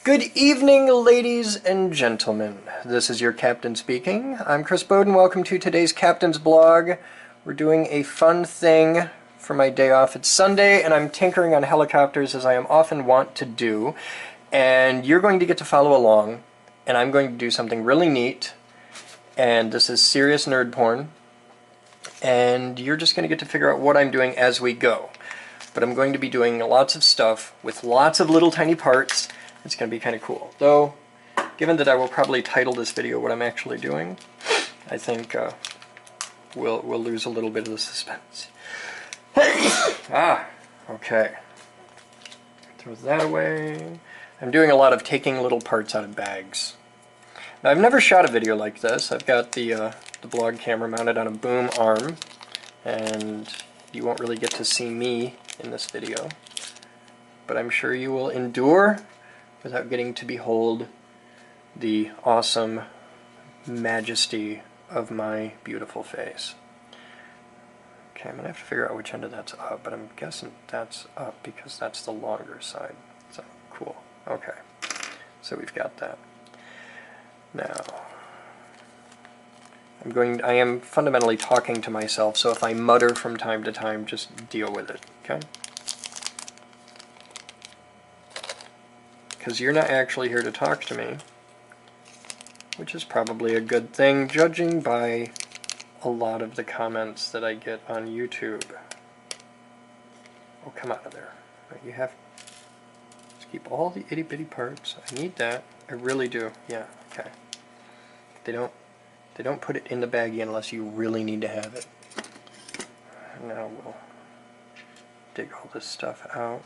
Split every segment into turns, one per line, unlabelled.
Good evening, ladies and gentlemen. This is your captain speaking. I'm Chris Boden. Welcome to today's Captain's Blog. We're doing a fun thing for my day off. It's Sunday, and I'm tinkering on helicopters as I am often wont to do. And you're going to get to follow along, and I'm going to do something really neat. And this is serious nerd porn. And you're just going to get to figure out what I'm doing as we go. But I'm going to be doing lots of stuff with lots of little tiny parts. It's going to be kind of cool. Though, given that I will probably title this video what I'm actually doing, I think we'll lose a little bit of the suspense. Okay. Throw that away. I'm doing a lot of taking little parts out of bags. Now, I've never shot a video like this. I've got the blog camera mounted on a boom arm, and you won't really get to see me in this video. But I'm sure you will endure without getting to behold the awesome majesty of my beautiful face. Okay, I'm going to have to figure out which end of that's up, but I'm guessing that's up because that's the longer side. So, cool. Okay, so we've got that. Now, I am fundamentally talking to myself, so if I mutter from time to time, just deal with it, okay? Because you're not actually here to talk to me, which is probably a good thing, judging by a lot of the comments that I get on YouTube. Oh, come out of there. You have to keep all the itty-bitty parts. I need that. I really do. Yeah, okay. They don't put it in the baggie unless you really need to have it. Now we'll dig all this stuff out.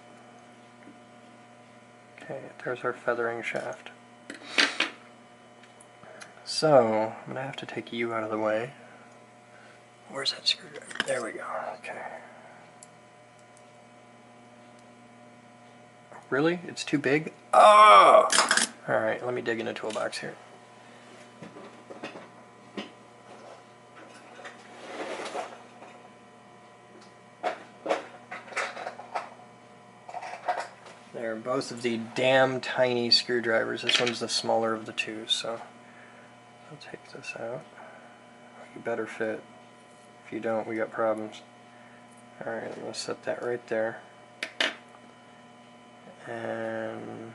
Okay, there's our feathering shaft. So, I'm going to have to take you out of the way. Where's that screwdriver? There we go. Okay. Really? It's too big? Oh! Alright, let me dig in a toolbox here. They're both of the damn tiny screwdrivers. This one's the smaller of the two, so I'll take this out. You better fit. If you don't, we got problems. Alright, I'm going to set that right there. And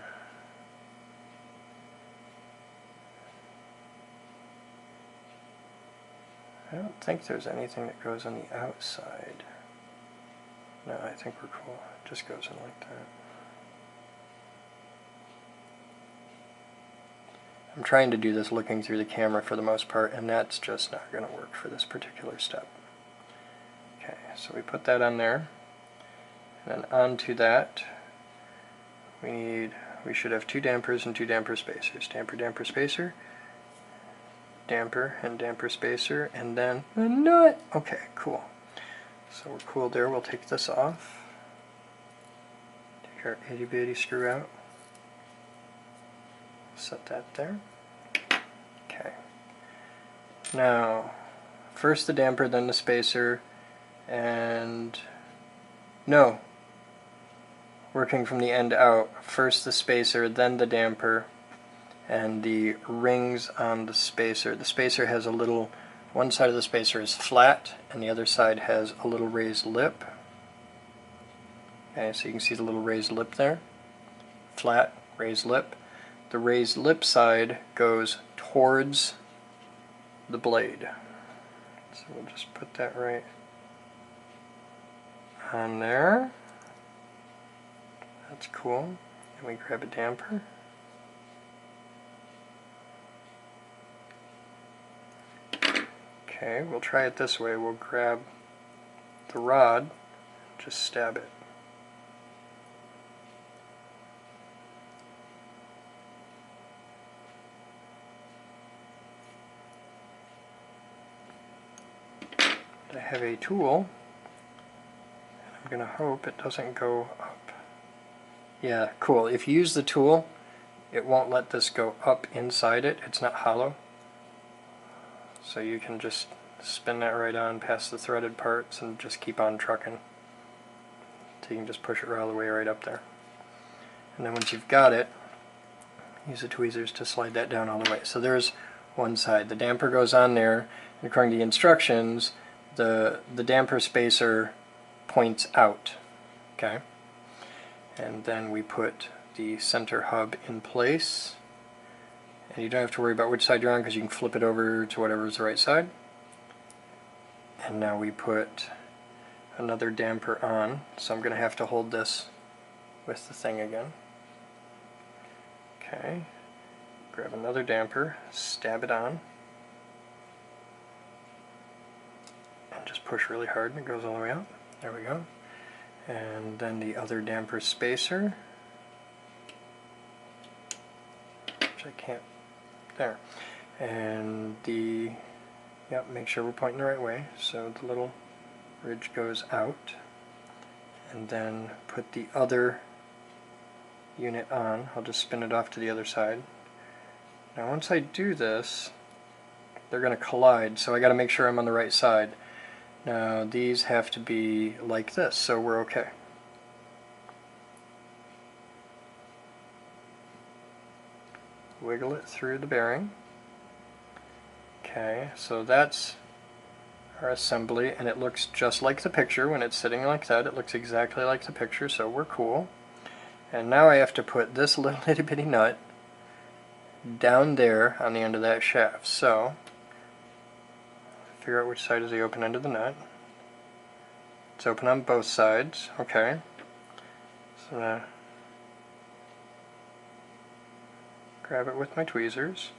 I don't think there's anything that goes on the outside. No, I think we're cool. It just goes in like that. I'm trying to do this looking through the camera for the most part, and that's just not going to work for this particular step. Okay, so we put that on there, and then onto that we should have two dampers and two damper spacers. Damper, damper, spacer, damper, and damper spacer, and then a nut. Okay, cool. So we're cool there. We'll take this off. Take our itty bitty screw out. Set that there. Okay. Now, first the damper, then the spacer, and no. Working from the end out. First the spacer, then the damper, and the rings on the spacer. The spacer has a little, one side of the spacer is flat, and the other side has a little raised lip. Okay, so you can see the little raised lip there. Flat, raised lip. The raised lip side goes towards the blade. So we'll just put that right on there. That's cool. And we grab a damper. Okay, we'll try it this way. We'll grab the rod, just stab it. I have a tool, and I'm going to hope it doesn't go up. Yeah, cool. If you use the tool, it won't let this go up inside it. It's not hollow. So you can just spin that right on past the threaded parts and just keep on trucking. So you can just push it all the way right up there. And then once you've got it, use the tweezers to slide that down all the way. So there's one side. The damper goes on there, and according to the instructions, the damper spacer points out. Okay? And then we put the center hub in place. And you don't have to worry about which side you're on because you can flip it over to whatever is the right side. And now we put another damper on, so I'm going to have to hold this with the thing again. Okay, grab another damper, stab it on, and just push really hard and it goes all the way out. There we go. And then the other damper spacer, which I can't, there. And the, yep, make sure we're pointing the right way, so the little ridge goes out. And then put the other unit on. I'll just spin it off to the other side. Now once I do this, they're going to collide, so I got to make sure I'm on the right side. Now these have to be like this, so we're okay. Wiggle it through the bearing. Okay, so that's our assembly, and it looks just like the picture. When it's sitting like that, it looks exactly like the picture, so we're cool. And now I have to put this little itty bitty nut down there on the end of that shaft. So, figure out which side is the open end of the nut. It's open on both sides, okay. So now, grab it with my tweezers,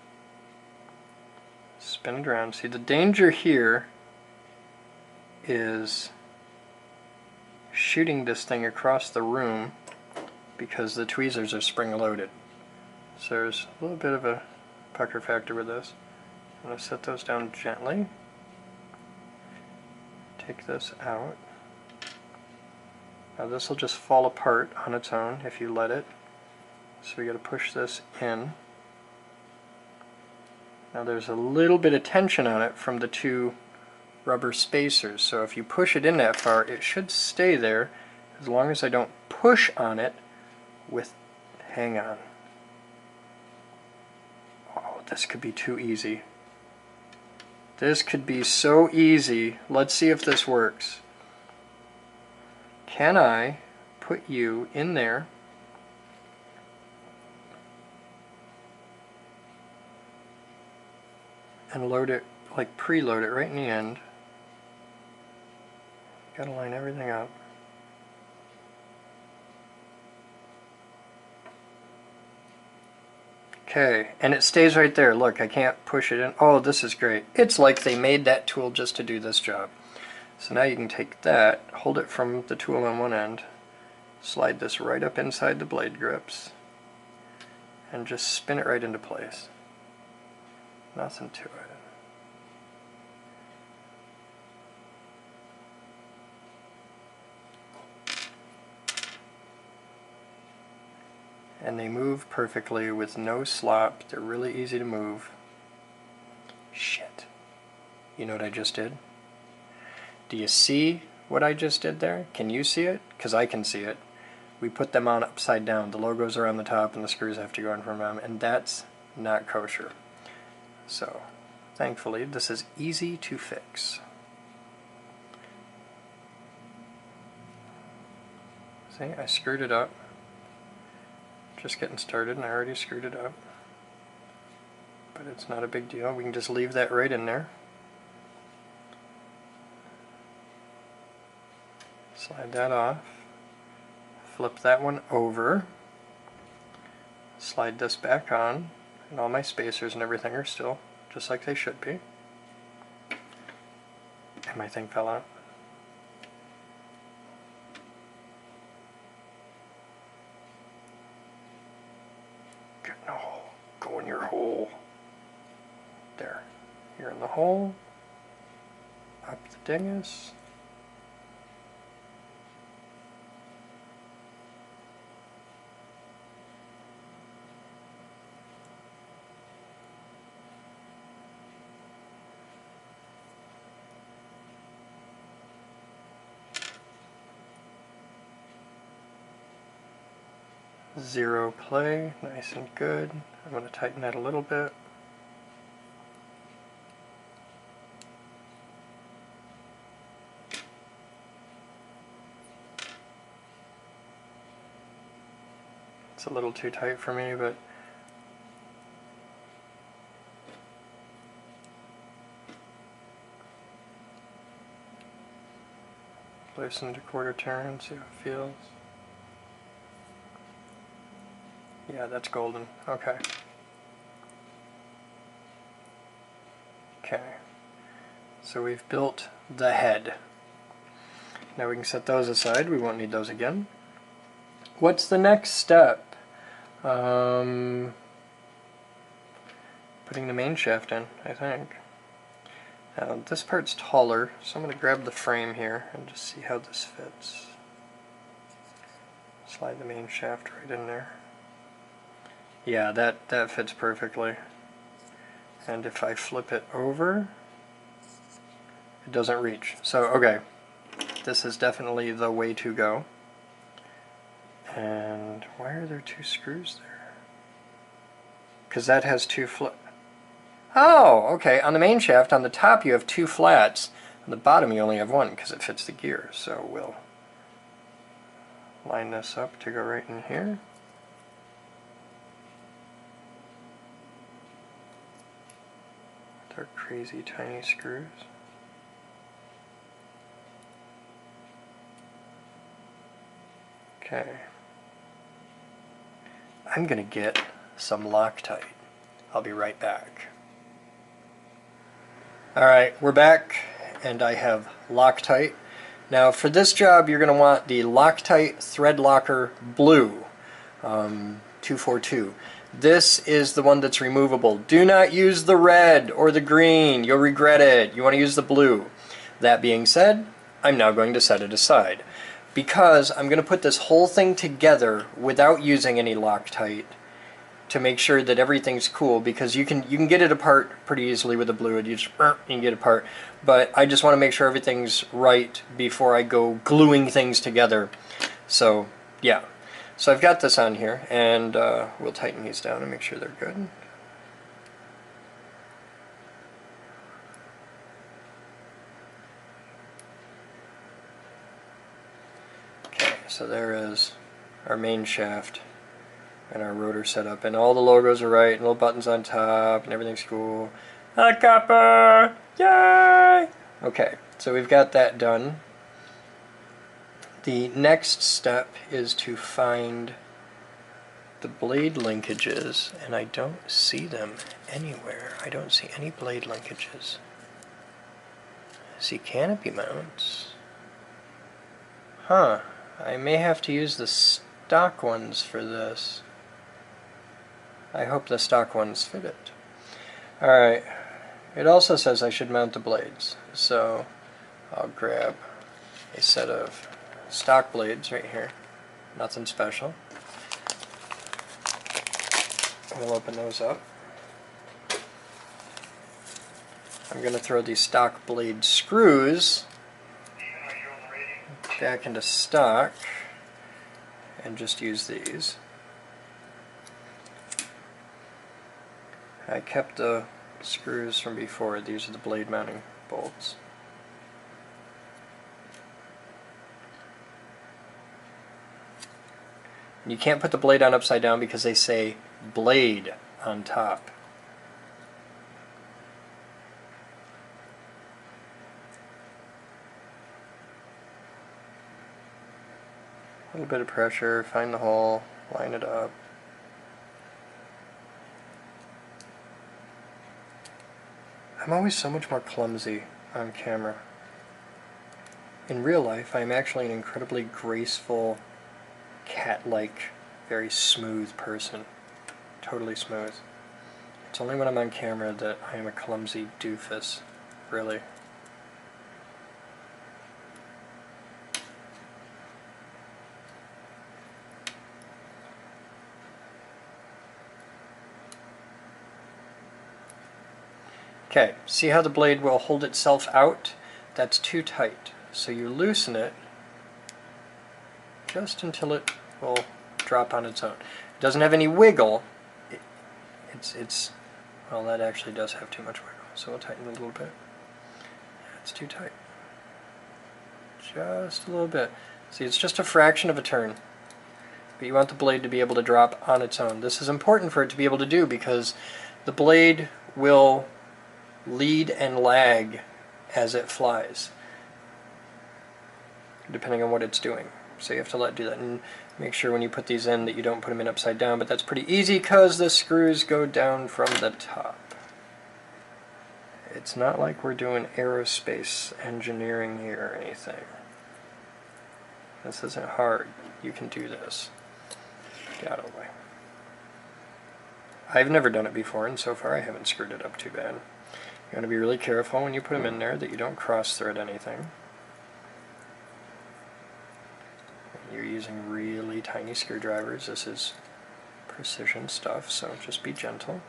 spin it around. See, the danger here is shooting this thing across the room because the tweezers are spring-loaded. So there's a little bit of a pucker factor with this. I'm going to set those down gently. Take this out. Now this will just fall apart on its own if you let it. So we got to push this in. Now there's a little bit of tension on it from the two rubber spacers, so if you push it in that far, it should stay there as long as I don't push on it with, hang on. Oh, this could be too easy. This could be so easy. Let's see if this works. Can I put you in there and load it, like preload it right in the end? Gotta line everything up. Okay, and it stays right there. Look, I can't push it in. Oh, this is great. It's like they made that tool just to do this job. So now you can take that, hold it from the tool on one end, slide this right up inside the blade grips, and just spin it right into place. Nothing to it. And they move perfectly with no slop. They're really easy to move. Shit. You know what I just did? Do you see what I just did there? Can you see it? Because I can see it. We put them on upside down. The logos are on the top and the screws have to go in from them, and that's not kosher. So, thankfully, this is easy to fix. See, I screwed it up. Just getting started, and I already screwed it up. But it's not a big deal. We can just leave that right in there. Slide that off. Flip that one over. Slide this back on. And all my spacers and everything are still just like they should be. And my thing fell out. Get in the hole. Go in your hole. There. You're in the hole. Up the dingus. Zero play, nice and good. I'm going to tighten that a little bit. It's a little too tight for me, but loosen to quarter turn, see how it feels. Yeah, that's golden. Okay. Okay. So we've built the head. Now we can set those aside. We won't need those again. What's the next step? Putting the main shaft in, I think. Now this part's taller, so I'm going to grab the frame here and just see how this fits. Slide the main shaft right in there. Yeah, that fits perfectly. And if I flip it over, it doesn't reach. So, okay, this is definitely the way to go. And why are there two screws there? Because that has two Oh, okay, on the main shaft, on the top you have two flats. On the bottom you only have one because it fits the gear. So we'll line this up to go right in here. With our crazy tiny screws. Okay. I'm going to get some Loctite. I'll be right back. Alright, we're back, and I have Loctite. Now for this job you're going to want the Loctite Thread Locker Blue 242. This is the one that's removable. Do not use the red or the green. You'll regret it. You want to use the blue. That being said, I'm now going to set it aside, because I'm going to put this whole thing together without using any Loctite to make sure that everything's cool, because you can get it apart pretty easily with the blue. You just you can get it apart, but I just want to make sure everything's right before I go gluing things together. So yeah, so I've got this on here, and we'll tighten these down and make sure they're good. Okay, so there is our main shaft and our rotor setup, and all the logos are right, and little buttons on top, and everything's cool. Helicopter! Yay! Okay, so we've got that done. The next step is to find the blade linkages, and I don't see them anywhere. I don't see any blade linkages. I see canopy mounts. Huh, I may have to use the stock ones for this. I hope the stock ones fit it. Alright, it also says I should mount the blades, so I'll grab a set of stock blades right here. Nothing special. We'll open those up. I'm going to throw these stock blade screws back into stock and just use these. I kept the screws from before. These are the blade mounting bolts. And you can't put the blade on upside down because they say blade on top. A little bit of pressure, find the hole, line it up. I'm always so much more clumsy on camera. In real life, I'm actually an incredibly graceful, cat-like, very smooth person. Totally smooth. It's only when I'm on camera that I am a clumsy doofus, really. Okay, see how the blade will hold itself out? That's too tight. So you loosen it just until it will drop on its own. It doesn't have any wiggle. It's well, that actually does have too much wiggle, so we'll tighten it a little bit. It's too tight. Just a little bit. See, it's just a fraction of a turn. But you want the blade to be able to drop on its own. This is important for it to be able to do because the blade will lead and lag as it flies, depending on what it's doing. So you have to let it do that, and make sure when you put these in that you don't put them in upside down, but that's pretty easy because the screws go down from the top. It's not like we're doing aerospace engineering here or anything. This isn't hard. You can do this. Get out of the way. I've never done it before, and so far I haven't screwed it up too bad. You want to be really careful when you put them in there that you don't cross-thread anything. You're using really tiny screwdrivers. This is precision stuff, so just be gentle.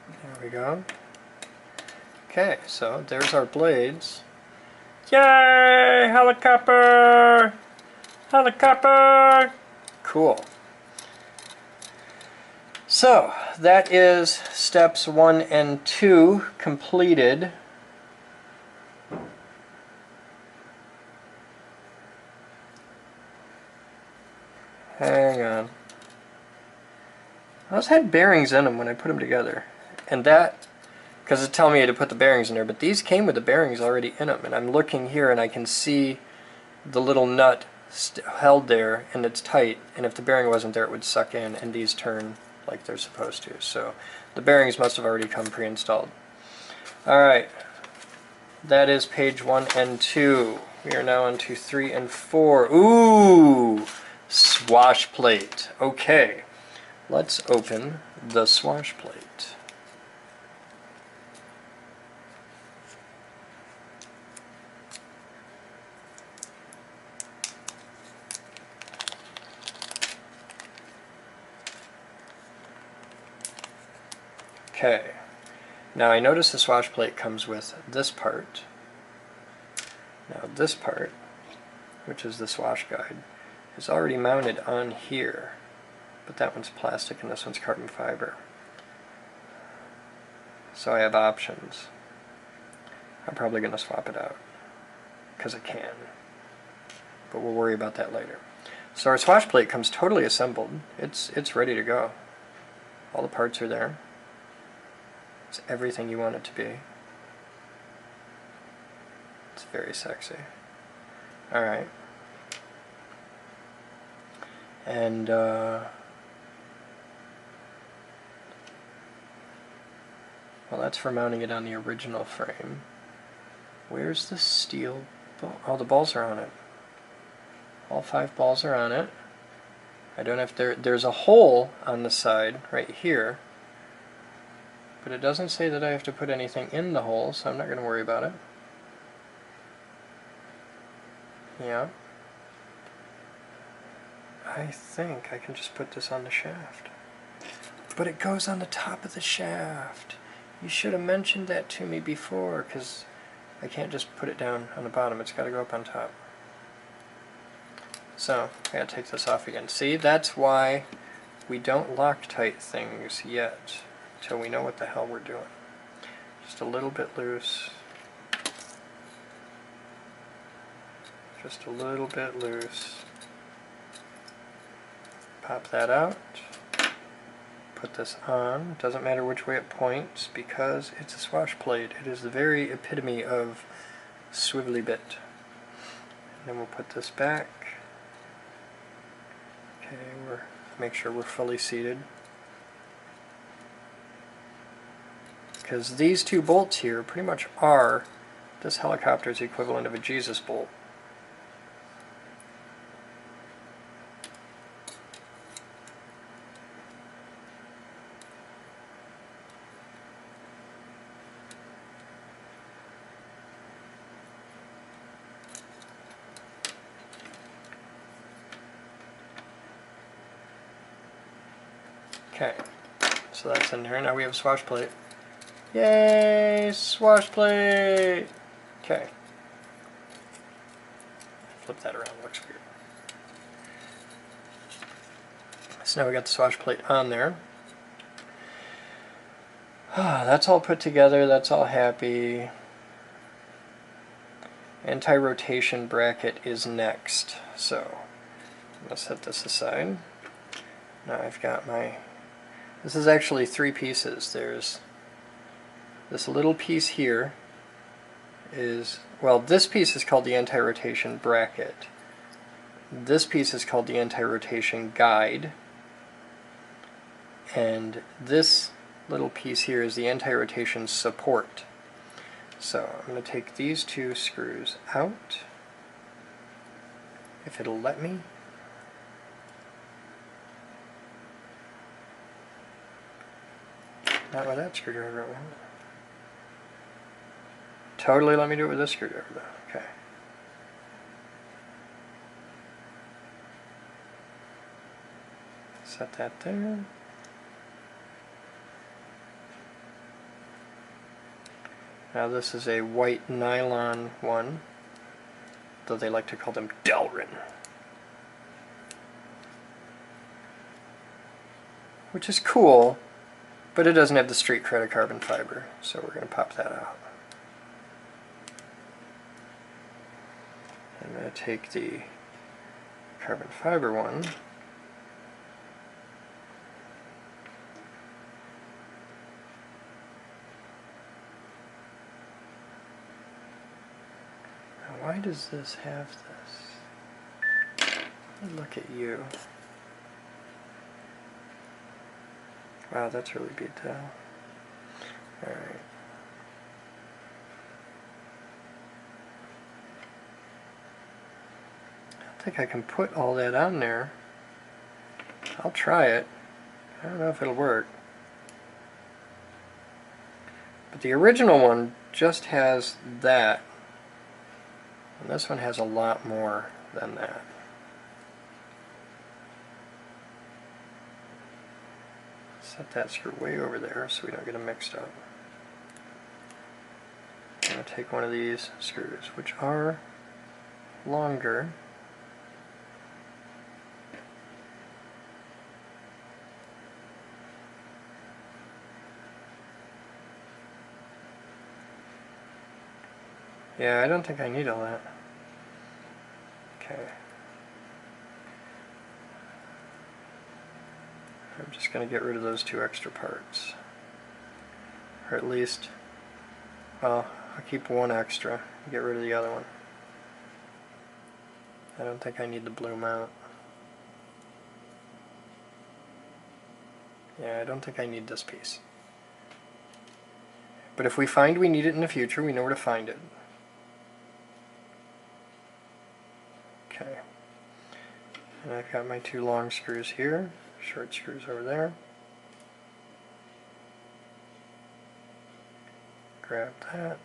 There we go. Okay, so there's our blades. Yay! Helicopter! Helicopter! Cool. So, that is steps 1 and 2 completed. Hang on. Those had bearings in them when I put them together. And that, because it's telling me to put the bearings in there, but these came with the bearings already in them. And I'm looking here and I can see the little nut held there, and it's tight. And if the bearing wasn't there, it would suck in, and these turn like they're supposed to. So the bearings must have already come pre-installed. Alright, that is page 1 and 2. We are now on to 3 and 4. Ooh! Swash plate. Okay, let's open the swash plate. Okay, now I notice the swash plate comes with this part. Now this part, which is the swash guide, is already mounted on here, but that one's plastic and this one's carbon fiber. So I have options. I'm probably going to swap it out, because I can, but we'll worry about that later. So our swash plate comes totally assembled. It's ready to go. All the parts are there. It's everything you want it to be. It's very sexy. Alright. And well, that's for mounting it on the original frame. Where's the steel ball? Oh, the balls are on it. All 5 balls are on it. I don't have there's a hole on the side right here, but it doesn't say that I have to put anything in the hole, so I'm not going to worry about it. Yeah. I think I can just put this on the shaft. But it goes on the top of the shaft. You should have mentioned that to me before, because I can't just put it down on the bottom. It's got to go up on top. So, I gotta take this off again. See, that's why we don't Loctite things yet, until we know what the hell we're doing. Just a little bit loose. Just a little bit loose. Pop that out. Put this on. Doesn't matter which way it points, because it's a swash plate. It is the very epitome of swivelly bit. And then we'll put this back. Okay, make sure we're fully seated. Because these 2 bolts here pretty much are this helicopter's equivalent of a Jesus bolt. Okay, so that's in there. Now we have a swash plate. Yay, swash plate! Okay, flip that around, looks weird. So now we got the swatch plate on there. That's all put together, that's all happy. Anti-rotation bracket is next. So I'm going to set this aside. Now I've got my, this is actually 3 pieces. There's this little piece here is, well, this piece is called the anti-rotation bracket. This piece is called the anti-rotation guide. And this little piece here is the anti-rotation support. So I'm going to take these 2 screws out, if it'll let me. Not with that screwdriver. Totally let me do it with this screwdriver though. Okay. Set that there. Now this is a white nylon one, though they like to call them Delrin, which is cool, but it doesn't have the street credit carbon fiber, so we're going to pop that out. I'm going to take the carbon fiber one, why does this have this? Let me look at you. Wow, that's really beat down. Alright. I don't think I can put all that on there. I'll try it. I don't know if it'll work. But the original one just has that. And this one has a lot more than that. Set that screw way over there so we don't get them mixed up. I'm going to take one of these screws, which are longer. Yeah, I don't think I need all that. Okay. I'm just going to get rid of those 2 extra parts. Or at least, well, I'll keep 1 extra and get rid of the other one. I don't think I need the blue mount. Yeah, I don't think I need this piece. But if we find we need it in the future, we know where to find it. Okay. And I've got my 2 long screws here, short screws over there. Grab that.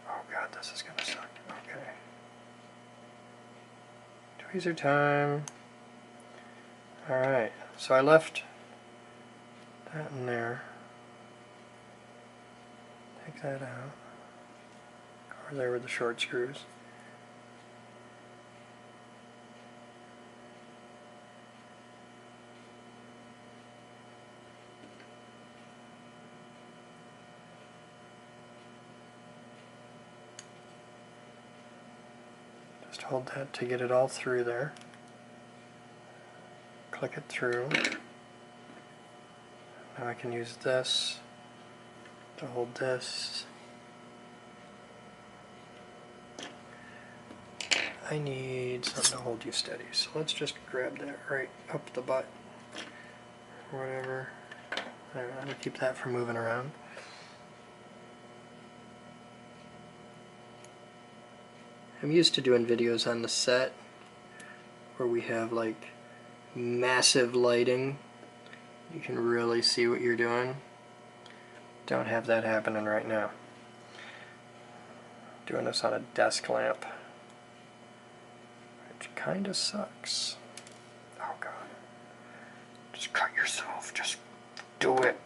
Oh god, this is gonna suck. Okay. Tweezer time. Alright, so I left that in there. Take that out. Over there with the short screws. Just hold that to get it all through there. Click it through. Now I can use this to hold this. I need something to hold you steady, so let's just grab that right up the butt, or whatever. There, that'll keep that from moving around. I'm used to doing videos on the set where we have like massive lighting. You can really see what you're doing. Don't have that happening right now. Doing this on a desk lamp, which kinda sucks. Oh god. Just cut yourself, just do it.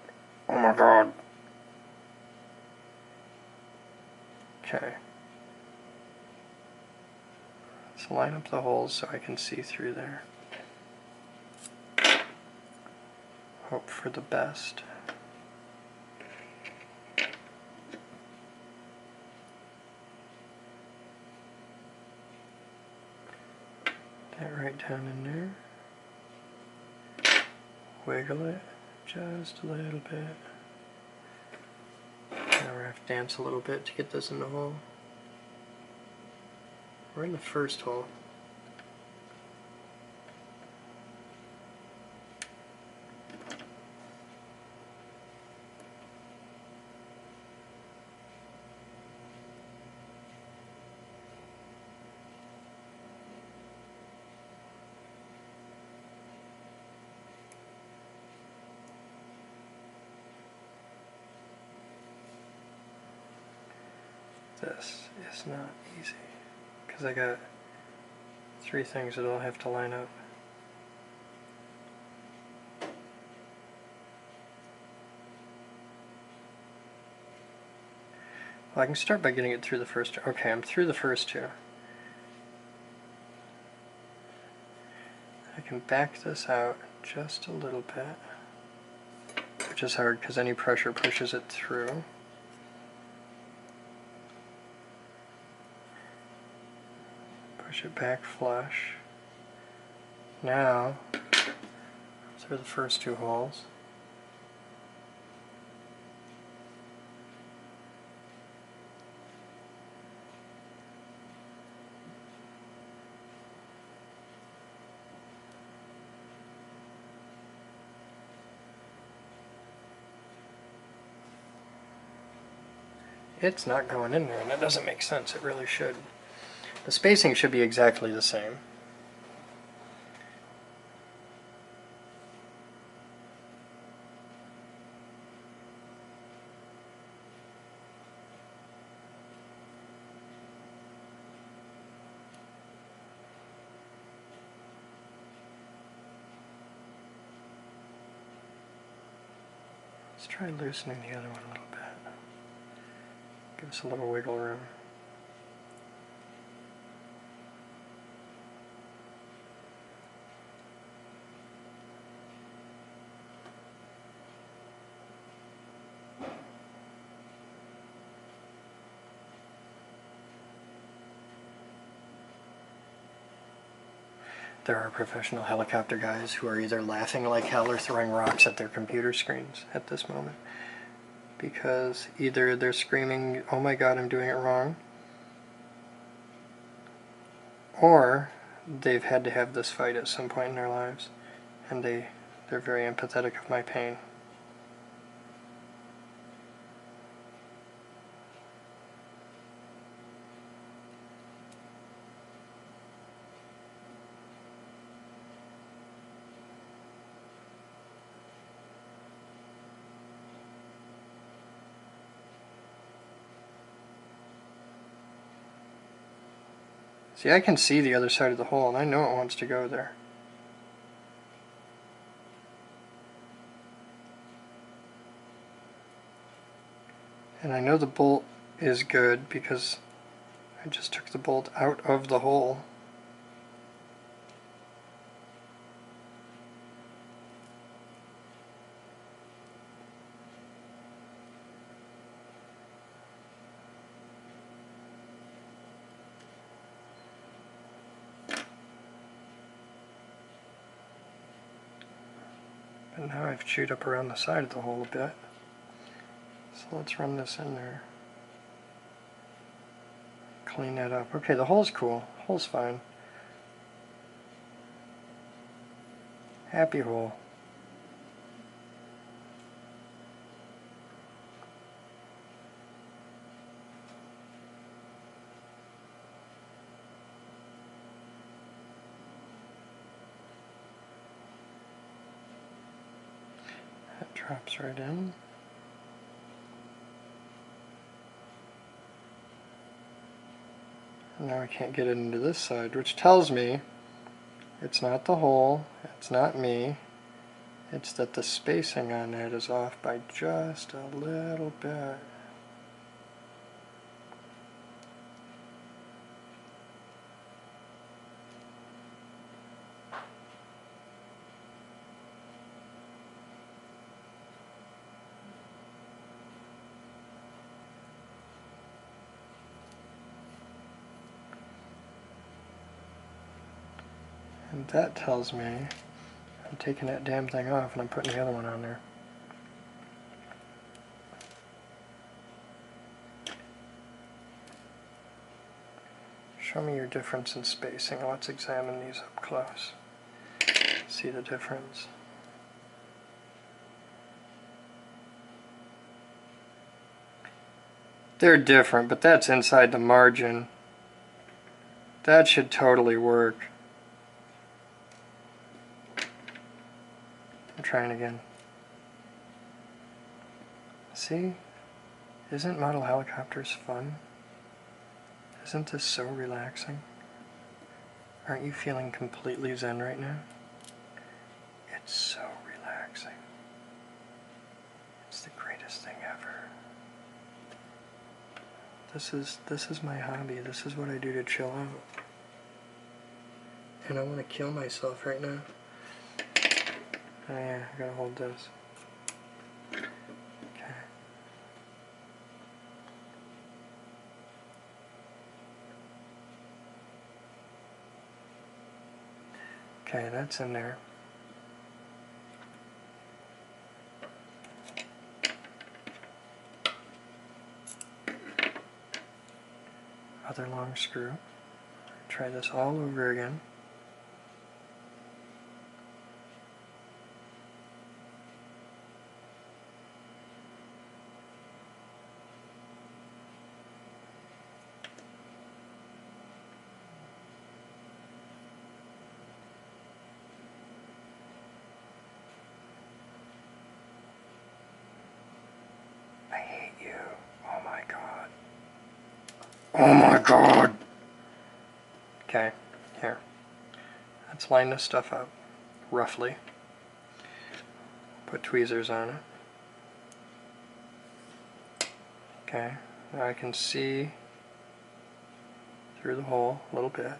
Oh my god. Okay. So line up the holes so I can see through there. Hope for the best. That right down in there. Wiggle it just a little bit. Now we're going to have to dance a little bit to get this in the hole. We're in the first hole. This is not easy because I got 3 things that all have to line up. Well, I can start by getting it through the first two. Okay, I'm through the first two. I can back this out just a little bit, which is hard because any pressure pushes it through. Push it back flush. Now, through the first 2 holes. It's not going in there, and that doesn't make sense. It really should. The spacing should be exactly the same. Let's try loosening the other one a little bit. Give us a little wiggle room. There are professional helicopter guys who are either laughing like hell or throwing rocks at their computer screens at this moment. Because either they're screaming, "Oh my God, I'm doing it wrong," or they've had to have this fight at some point in their lives, and they're very empathetic of my pain. See, I can see the other side of the hole, and I know it wants to go there. And I know the bolt is good because I just took the bolt out of the hole. But now I've chewed up around the side of the hole a bit. So let's run this in there. Clean that up. Okay, the hole's cool. Hole's fine. Happy hole. That drops right in. And now I can't get it into this side, which tells me it's not the hole, it's not me, it's that the spacing on it is off by just a little bit. And that tells me I'm taking that damn thing off and I'm putting the other one on there. Show me your difference in spacing. Let's examine these up close. See the difference. They're different, but that's inside the margin. That should totally work. I'm trying again. See? Isn't model helicopters fun? Isn't this so relaxing? Aren't you feeling completely zen right now? It's so relaxing. It's the greatest thing ever. This is my hobby. This is what I do to chill out. And I want to kill myself right now. Oh yeah, I gotta hold this. Okay. Okay, that's in there. Other long screw. Try this all over again. I hate you. Oh my god. Oh my god! Okay, here. Let's line this stuff up, roughly. Put tweezers on it. Okay, now I can see through the hole a little bit.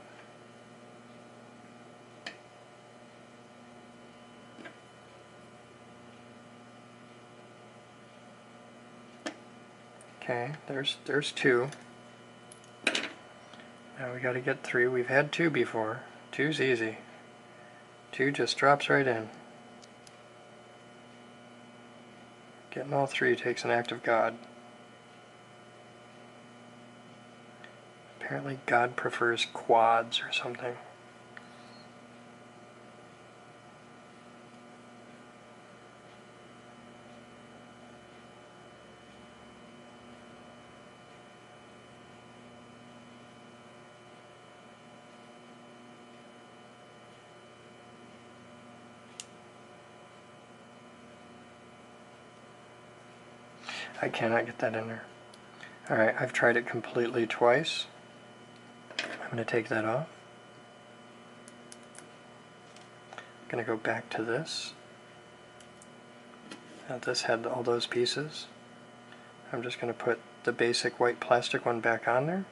Okay, there's two. Now we gotta get three. We've had two before. Two's easy. Two just drops right in. Getting all three takes an act of God. Apparently God prefers quads or something. I cannot get that in there. Alright, I've tried it completely twice. I'm going to take that off. I'm going to go back to this. Now this had all those pieces. I'm just going to put the basic white plastic one back on there.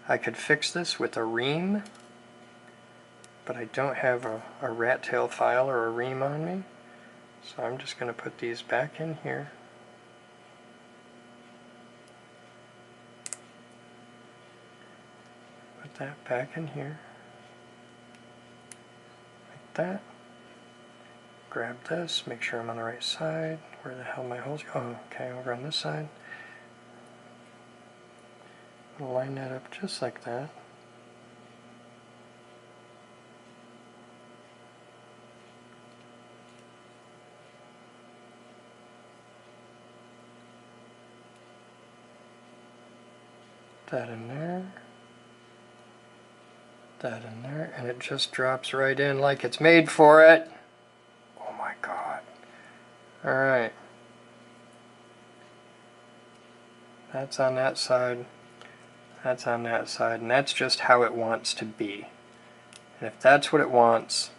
I could fix this with a ream, but I don't have a rat tail file or a ream on me. So I'm just going to put these back in here. Put that back in here. Like that. Grab this, make sure I'm on the right side. Where the hell my holes go? Oh, okay, over on this side. Line that up just like that. That in there. That in there, and it just drops right in like it's made for it. Oh my god. Alright. That's on that side. That's on that side, and that's just how it wants to be. And if that's what it wants,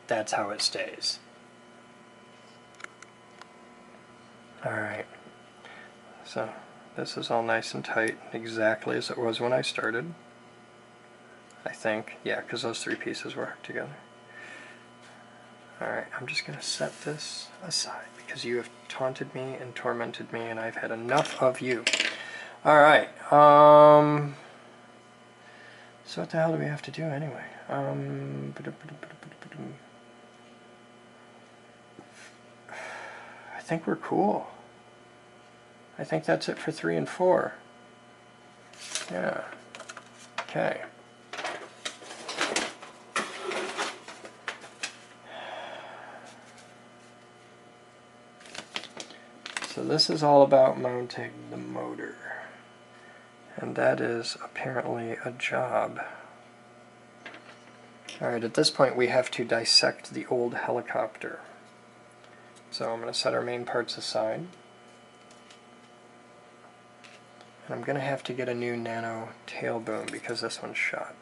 that's how it stays. Alright. So, this is all nice and tight, exactly as it was when I started. I think. Yeah, because those three pieces work together. Alright, I'm just going to set this aside because you have taunted me and tormented me and I've had enough of you. Alright, So what the hell do we have to do anyway? I think we're cool. I think that's it for 3 and 4. Yeah. Okay. So this is all about mounting the motor. And that is apparently a job. Alright, at this point we have to dissect the old helicopter. So I'm going to set our main parts aside. And I'm going to have to get a new Nano tail boom because this one's shot.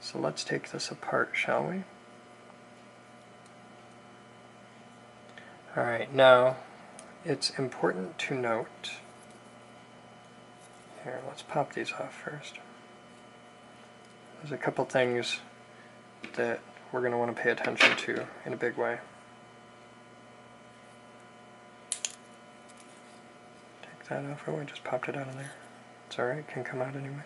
So let's take this apart, shall we? Alright, now it's important to note, here, let's pop these off first. There's a couple things that we're going to want to pay attention to in a big way. Take that off. Oh, I just popped it out of there. It's alright, it can come out anyway.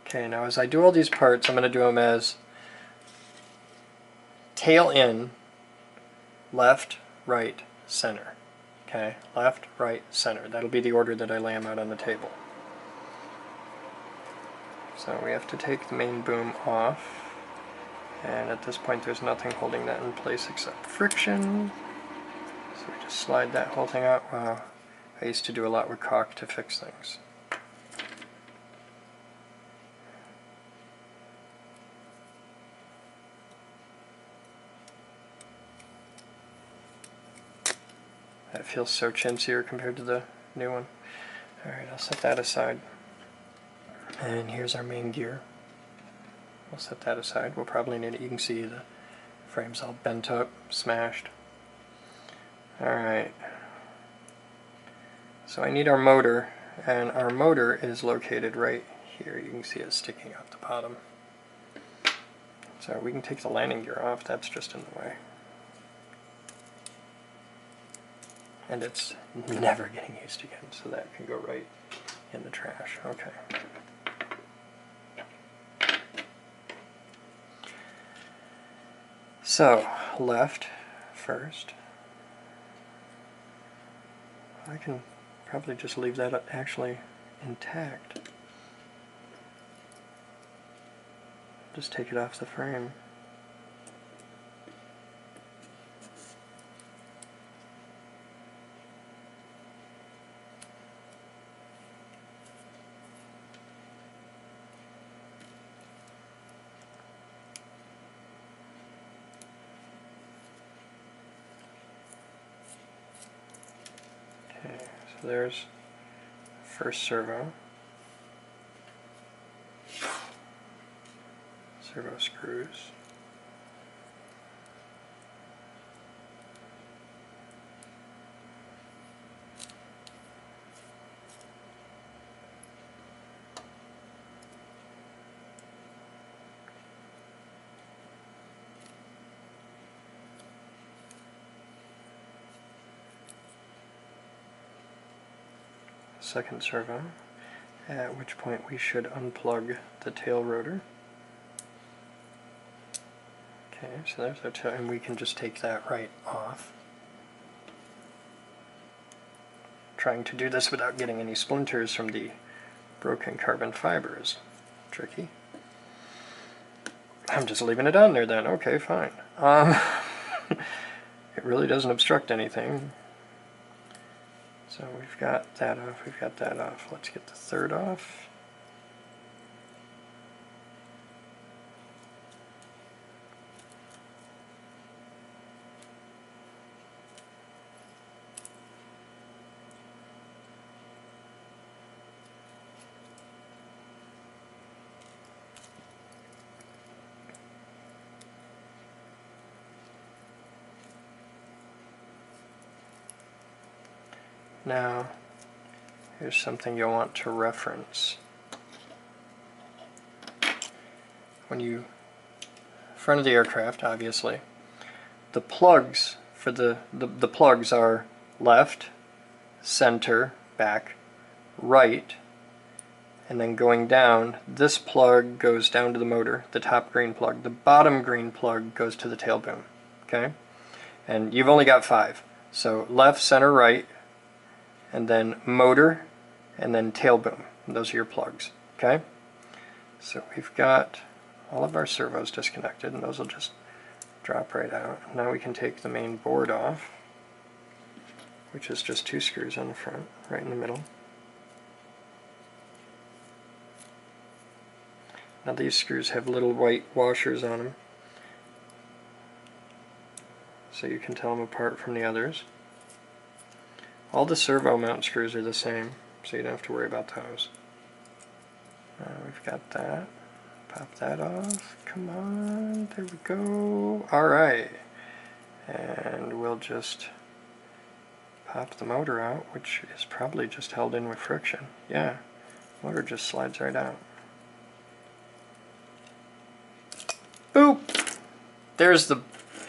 Okay, now as I do all these parts, I'm going to do them as tail in, left, right, center. Okay, left, right, center. That'll be the order that I lay them out on the table. So we have to take the main boom off, and at this point there's nothing holding that in place except friction. So we just slide that whole thing out. Wow, I used to do a lot with caulk to fix things. That feels so chintzier compared to the new one. Alright, I'll set that aside. And here's our main gear. We'll set that aside. We'll probably need it. You can see the frame's all bent up, smashed. Alright. So I need our motor, and our motor is located right here. You can see it sticking out the bottom. So we can take the landing gear off, that's just in the way. And it's never getting used again, so that can go right in the trash. Okay. So, left first. I can probably just leave that actually intact. Just take it off the frame. So there's first servo. Servo screws. Second servo, at which point we should unplug the tail rotor. Okay, so there's our tail, and we can just take that right off. Trying to do this without getting any splinters from the broken carbon fiber is tricky. I'm just leaving it on there then. Okay, fine. It really doesn't obstruct anything. So we've got that off, we've got that off. Let's get the third off. Now, here's something you'll want to reference. when you front of the aircraft, obviously, the plugs for the plugs are left, center, back, right, and then going down, this plug goes down to the motor, the top green plug. The bottom green plug goes to the tail boom. Okay? And you've only got 5. So left, center, right, and then motor, and then tail boom. And those are your plugs. Okay? So we've got all of our servos disconnected, and those will just drop right out. Now we can take the main board off, which is just 2 screws on the front, right in the middle. Now these screws have little white washers on them, so you can tell them apart from the others. All the servo mount screws are the same, so you don't have to worry about those. We've got that. Pop that off. Come on, there we go. Alright. And we'll just pop the motor out, which is probably just held in with friction. Yeah, motor just slides right out. Boop! There's the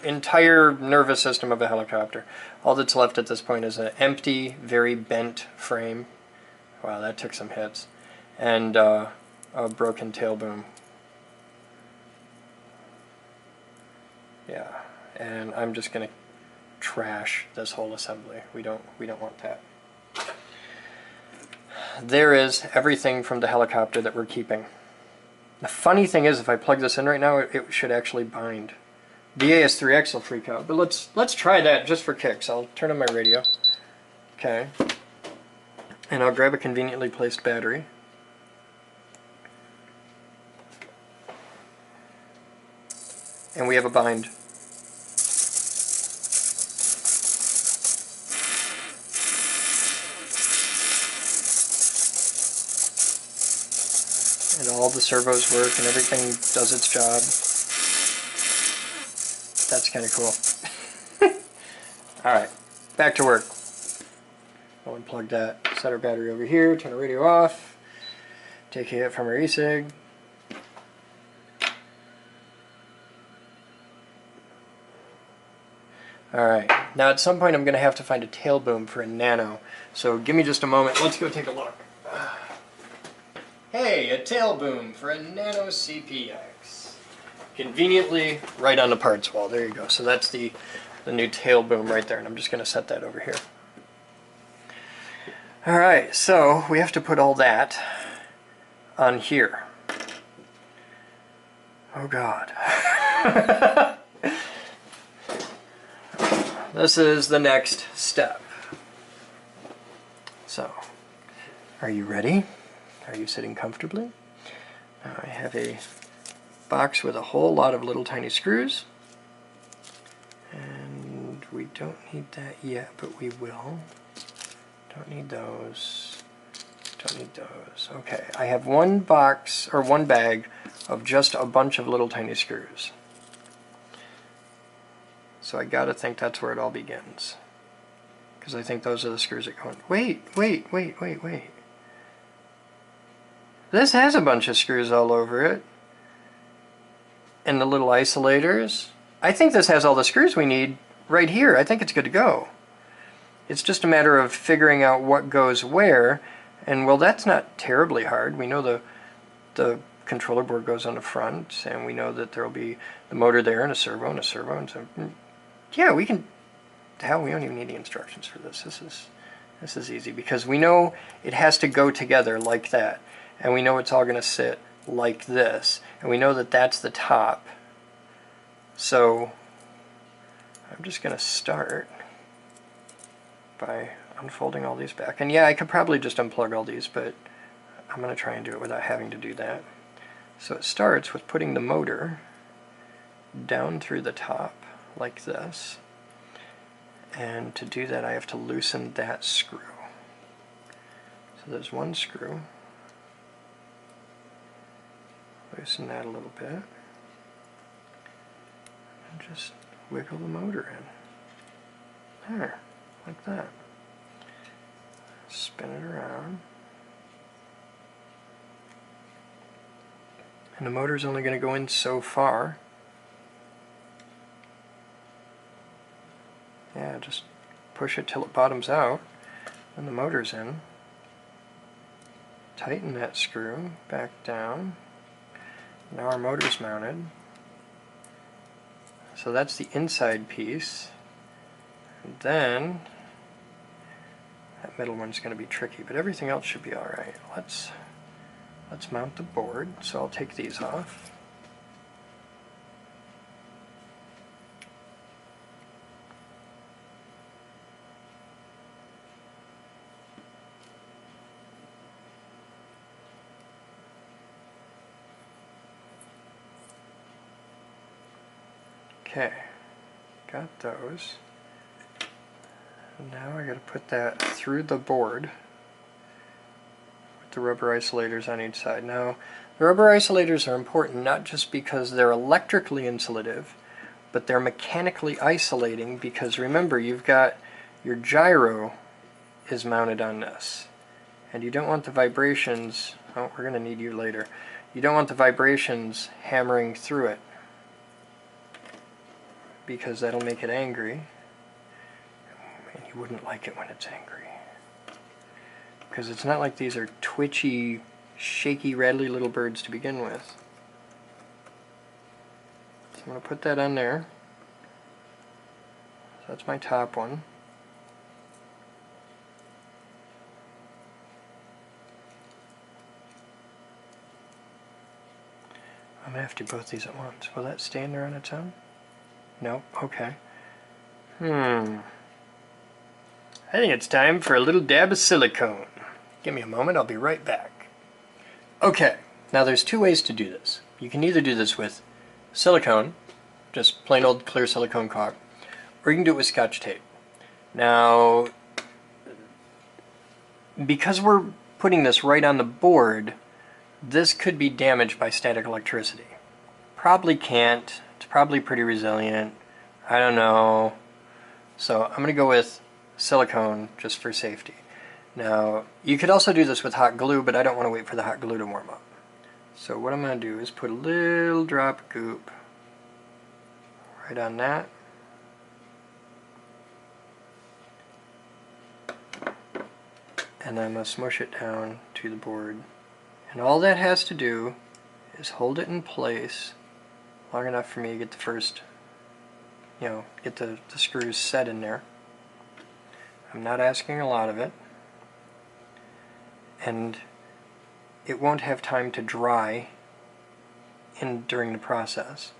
entire nervous system of a helicopter. All that's left at this point is an empty, very bent frame. Wow, that took some hits. And a broken tail boom. Yeah, and I'm just going to trash this whole assembly. We don't want that. There is everything from the helicopter that we're keeping. The funny thing is, if I plug this in right now, it should actually bind. The AS3X will freak out, but let's try that just for kicks. I'll turn on my radio. Okay. And I'll grab a conveniently placed battery. And we have a bind. And all the servos work and everything does its job. That's kind of cool. Alright, back to work. I'll unplug that, set our battery over here, turn the radio off, take a hit from our e-cig. Alright, now at some point I'm going to have to find a tail boom for a Nano, so give me just a moment, let's go take a look. Hey, a tail boom for a Nano CPX. Conveniently right on the parts wall, there you go. So that's the new tail boom right there, and I'm just going to set that over here. Alright, so we have to put all that on here. Oh God. This is the next step. So, are you ready? Are you sitting comfortably? Now I have a box with a whole lot of little tiny screws. And we don't need that yet, but we will. Don't need those. Don't need those. Okay, I have one box, or one bag, of just a bunch of little tiny screws. So I gotta think that's where it all begins. Because I think those are the screws that go in. Wait. This has a bunch of screws all over it. And the little isolators. I think this has all the screws we need right here. I think it's good to go. It's just a matter of figuring out what goes where. And well, that's not terribly hard. We know the controller board goes on the front, and we know that there will be the motor there and a servo and a servo. And so, yeah, we can. Hell, we don't even need the instructions for this. This is easy because we know it has to go together like that. And we know it's all going to sit like this. And we know that that's the top. So I'm just going to start by unfolding all these back. And yeah, I could probably just unplug all these, but I'm going to try and do it without having to do that. So it starts with putting the motor down through the top like this. And to do that I have to loosen that screw. So there's one screw. Loosen that a little bit. And just wiggle the motor in. There, like that. Spin it around. And the motor's only going to go in so far. Yeah, just push it till it bottoms out, and the motor's in. Tighten that screw back down. Now our motor's mounted. So that's the inside piece. And then that middle one's going to be tricky, but everything else should be alright. Let's mount the board. So I'll take these off. Okay, got those. Now I got to put that through the board with the rubber isolators on each side. Now, the rubber isolators are important not just because they're electrically insulative, but they're mechanically isolating, because remember, you've got your gyro is mounted on this, and you don't want the vibrations, oh, we're going to need you later, you don't want the vibrations hammering through it, because that'll make it angry, and you wouldn't like it when it's angry. Because it's not like these are twitchy, shaky, rattly little birds to begin with. So I'm going to put that on there. So that's my top one. I'm going to have to do both these at once. Will that stand there on its own? Nope, okay. I think it's time for a little dab of silicone. Give me a moment, I'll be right back. Okay, now there's two ways to do this. You can either do this with silicone, just plain old clear silicone caulk, or you can do it with Scotch tape. Now, because we're putting this right on the board, this could be damaged by static electricity. Probably can't. It's probably pretty resilient. I don't know. So I'm going to go with silicone just for safety. Now, you could also do this with hot glue, but I don't want to wait for the hot glue to warm up. So what I'm going to do is put a little drop of goop right on that. And I'm going to smush it down to the board. And all that has to do is hold it in place long enough for me to get the first, get the screws set in there. I'm not asking a lot of it. And it won't have time to dry during the process.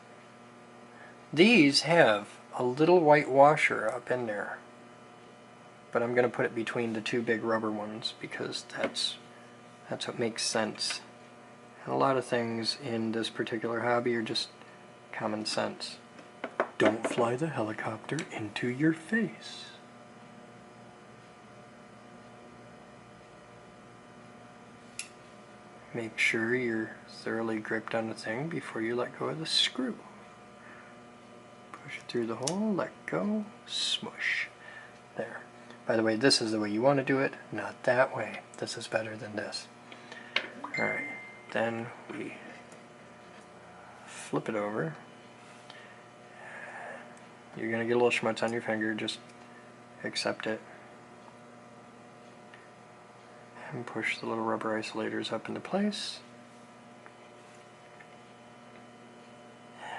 These have a little white washer up in there, but I'm going to put it between the two big rubber ones because that's what makes sense. And a lot of things in this particular hobby are just common sense. Don't fly the helicopter into your face. Make sure you're thoroughly gripped on the thing before you let go of the screw. Push it through the hole, let go, smush. There. By the way, this is the way you want to do it, not that way. This is better than this. Alright, then we flip it over. You're going to get a little schmutz on your finger, just accept it. And push the little rubber isolators up into place.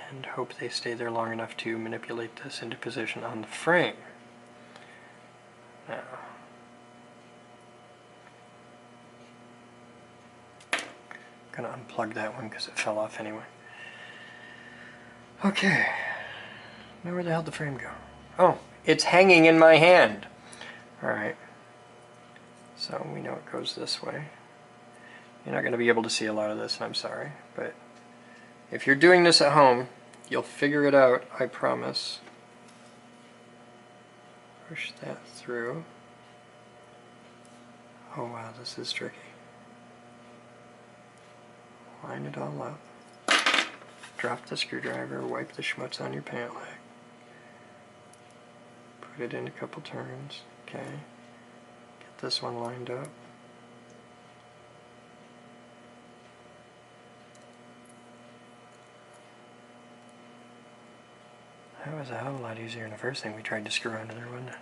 And hope they stay there long enough to manipulate this into position on the frame. Now, I'm going to unplug that one because it fell off anyway. Okay. Now where the hell did the frame go? Oh, it's hanging in my hand. Alright. So we know it goes this way. You're not going to be able to see a lot of this, and I'm sorry, but if you're doing this at home, you'll figure it out, I promise. Push that through. Oh wow, this is tricky. Line it all up. Drop the screwdriver, wipe the schmutz on your pant leg. Put it in a couple turns, okay. Get this one lined up. That was a hell of a lot easier than the first thing we tried to screw onto there, wasn't it?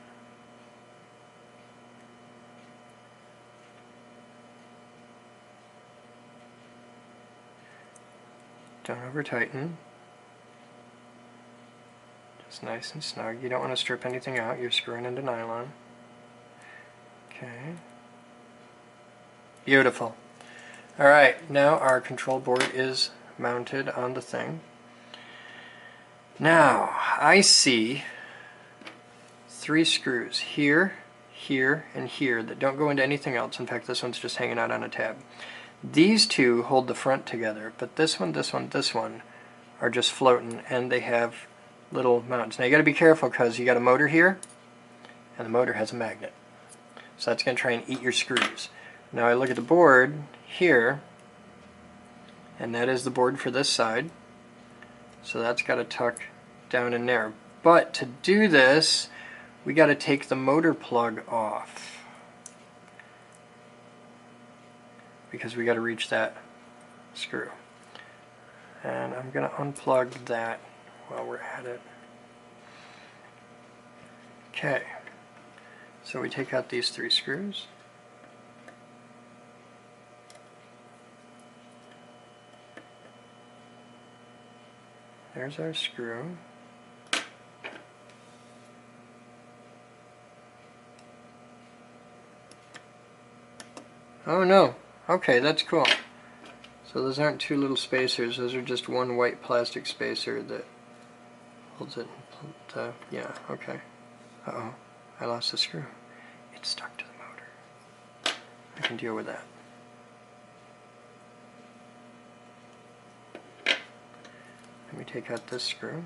Don't over tighten. Just nice and snug. You don't want to strip anything out. You're screwing into nylon. Okay. Beautiful. Alright, now our control board is mounted on the thing. Now, I see 3 screws here, here, and here that don't go into anything else. In fact, this one's just hanging out on a tab. These 2 hold the front together, but this one, this one, this one are just floating, and they have little mounts. Now you got to be careful because you got a motor here, and the motor has a magnet. So that's going to try and eat your screws. Now I look at the board here, and that is the board for this side. So that's got to tuck down in there. But to do this, we got to take the motor plug off, because we got to reach that screw. And I'm going to unplug that while we're at it. Okay, so we take out these 3 screws. There's our screw. Oh no, okay, that's cool. So those aren't 2 little spacers, those are just one white plastic spacer that holds it. Yeah, okay. Uh-oh, I lost the screw. It's stuck to the motor. I can deal with that. Let me take out this screw.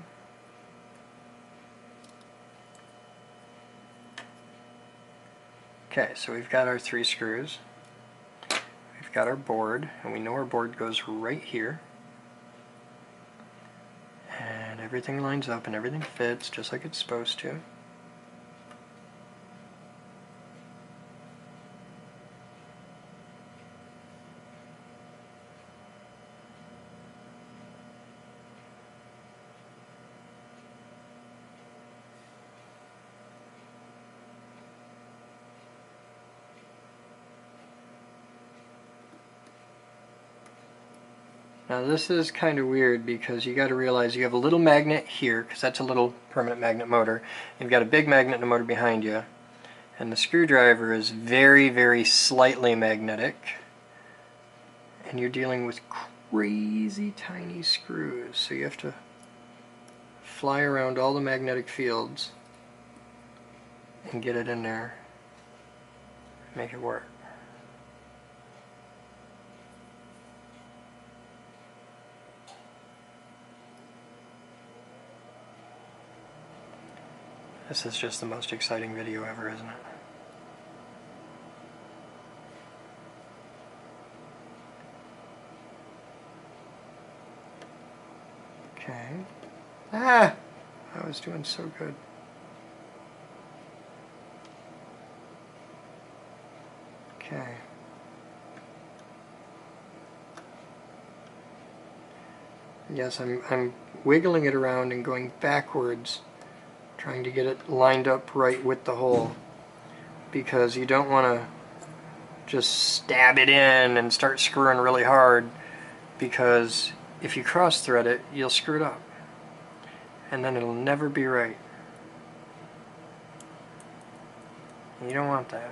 Okay, so we've got our 3 screws. We've got our board, and we know our board goes right here. And everything lines up and everything fits just like it's supposed to. Now this is kind of weird because you got to realize you have a little magnet here, because that's a little permanent magnet motor. You've got a big magnet in the motor behind you, and the screwdriver is very, very slightly magnetic, and you're dealing with crazy tiny screws, so you have to fly around all the magnetic fields and get it in there, make it work. This is just the most exciting video ever, isn't it? Okay. Ah! I was doing so good. Okay. Yes, I'm wiggling it around and going backwards, trying to get it lined up right with the hole, because you don't want to just stab it in and start screwing really hard, because if you cross thread it, you'll screw it up and then it'll never be right. You don't want that.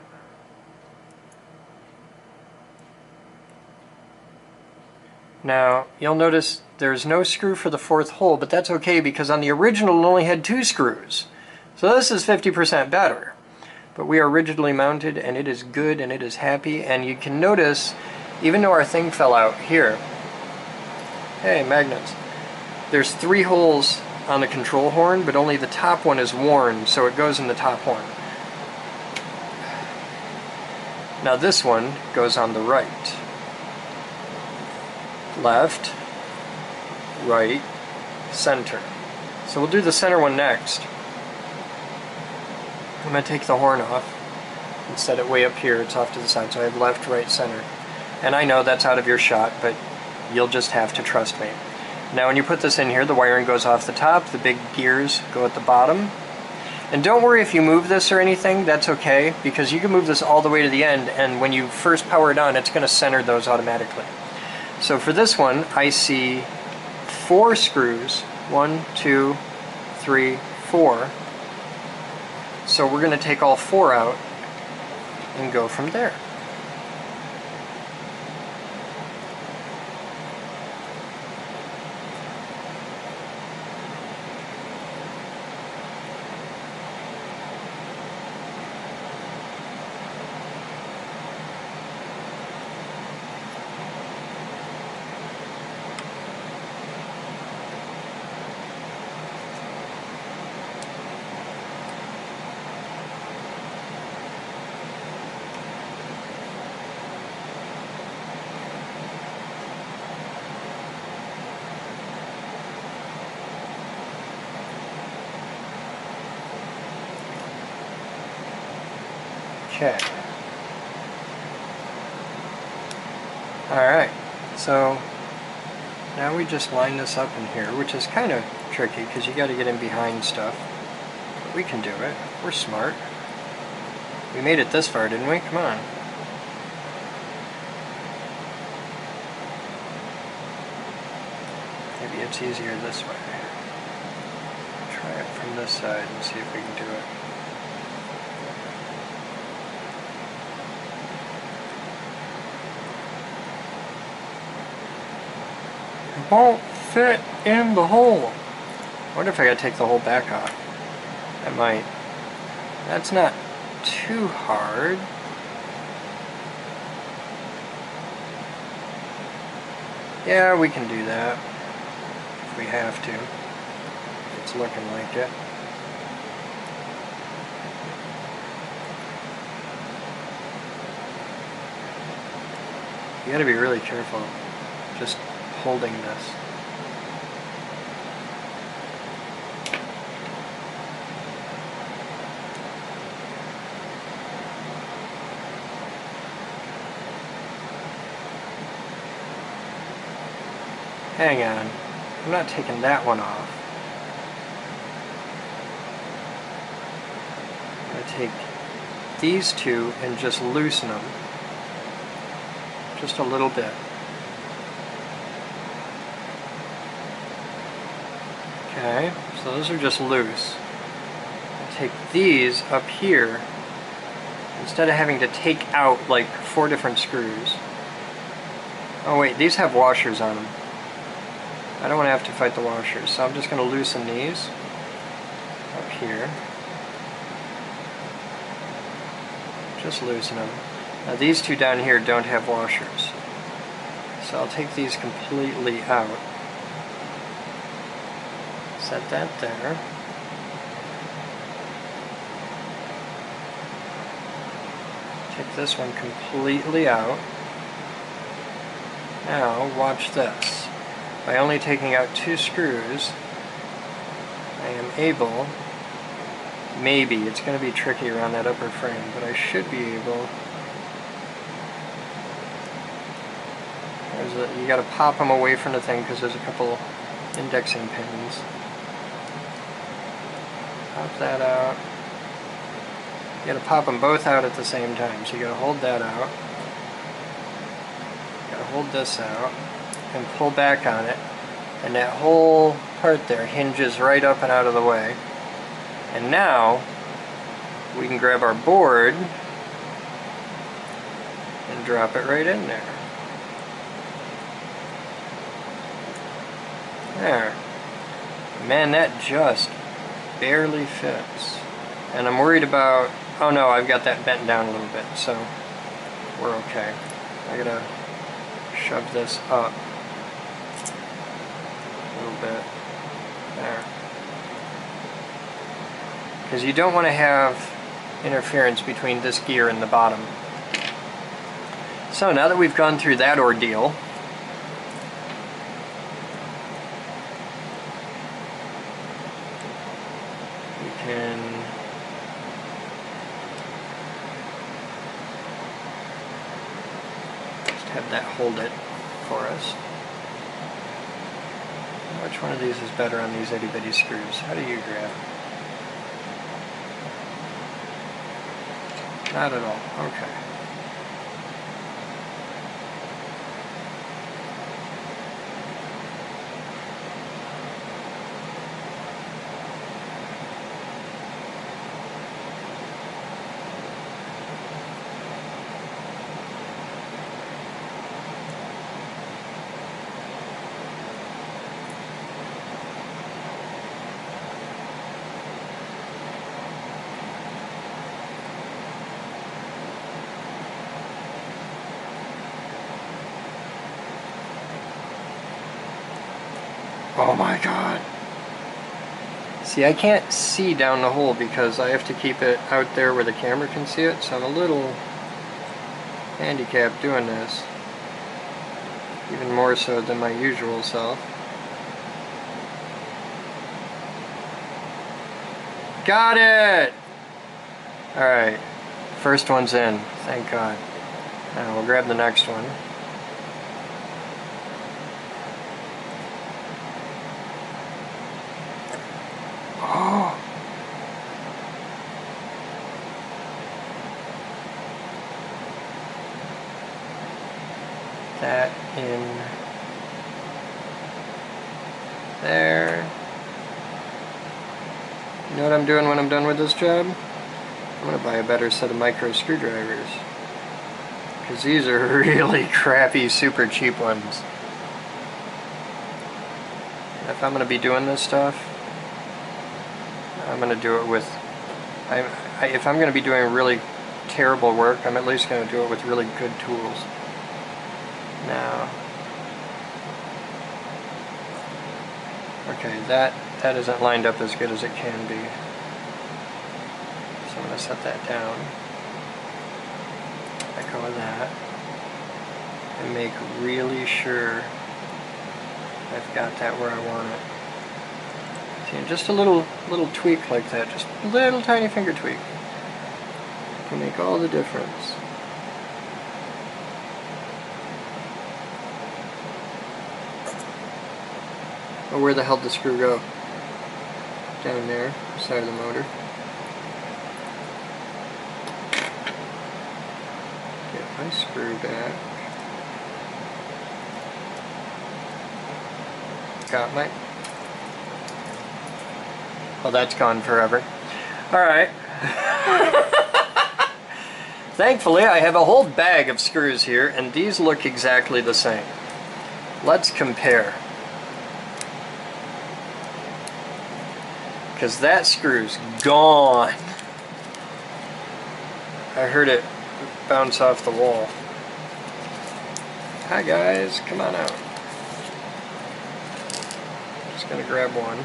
Now you'll notice there's no screw for the 4th hole, but that's okay because on the original it only had 2 screws. So this is 50% better. But we are rigidly mounted and it is good and it is happy, and you can notice even though our thing fell out here, hey, magnets, there's 3 holes on the control horn, but only the top one is worn, so it goes in the top horn. Now this one goes on the right. Left, right, center. So we'll do the center one next. I'm going to take the horn off and set it way up here. It's off to the side, so I have left, right, center. And I know that's out of your shot, but you'll just have to trust me. Now when you put this in here, the wiring goes off the top, the big gears go at the bottom. And don't worry if you move this or anything, that's okay, because you can move this all the way to the end, and when you first power it on, it's going to center those automatically. So for this one, I see 4 screws. 1, 2, 3, 4. So we're going to take all 4 out and go from there. Okay. Alright, so now we just line this up in here, which is kind of tricky because you got to get in behind stuff. But we can do it. We're smart. We made it this far, didn't we? Come on. Maybe it's easier this way. Try it from this side and see if we can do it. Won't fit in the hole. I wonder if I gotta take the whole back off. I might. That's not too hard. Yeah, we can do that if we have to. It's looking like it. You gotta be really careful. Just holding this. Hang on, I'm not taking that one off. I'm going to take these two and just loosen them. Just a little bit. Okay, so those are just loose. I'll take these up here, instead of having to take out like 4 different screws. Oh wait, these have washers on them. I don't want to have to fight the washers, so I'm just going to loosen these up here. Just loosen them. Now these two down here don't have washers, so I'll take these completely out. Set that there. Take this one completely out. Now watch this. By only taking out 2 screws, I am able, maybe, it's going to be tricky around that upper frame, but I should be able, you got to pop them away from the thing because there's a couple indexing pins. Pop that out. You got to pop them both out at the same time, so you got to hold that out. You got to hold this out and pull back on it, and that whole part there hinges right up and out of the way. And now we can grab our board and drop it right in there. There. Man, that just barely fits. And I'm worried about, oh no, I've got that bent down a little bit, so we're okay. I gotta shove this up a little bit. There. Because you don't want to have interference between this gear and the bottom. So now that we've gone through that ordeal, we can just have that hold it for us. Which one of these is better on these itty bitty screws? How do you grab? Not at all. Okay. Oh my god. See, I can't see down the hole because I have to keep it out there where the camera can see it, so I'm a little handicapped doing this. Even more so than my usual self. Got it! Alright, first one's in, thank God. Now we'll grab the next one. Oh! That in there. You know what I'm doing when I'm done with this job? I'm going to buy a better set of micro screwdrivers. Because these are really crappy, super cheap ones. If I'm going to be doing this stuff, I'm going to do it with... if I'm going to be doing really terrible work, I'm at least going to do it with really good tools. Now... Okay, that isn't lined up as good as it can be. So I'm going to set that down. Let go of that. And make really sure I've got that where I want it. See, just a little tweak like that, just a little tiny finger tweak can make all the difference. Oh, where the hell did the screw go? Down there, side of the motor. Get my screw back. Got my... Well, that's gone forever. Alright. Thankfully, I have a whole bag of screws here, and these look exactly the same. Let's compare. Because that screw's gone. I heard it bounce off the wall. Hi guys, come on out. Just gonna grab one.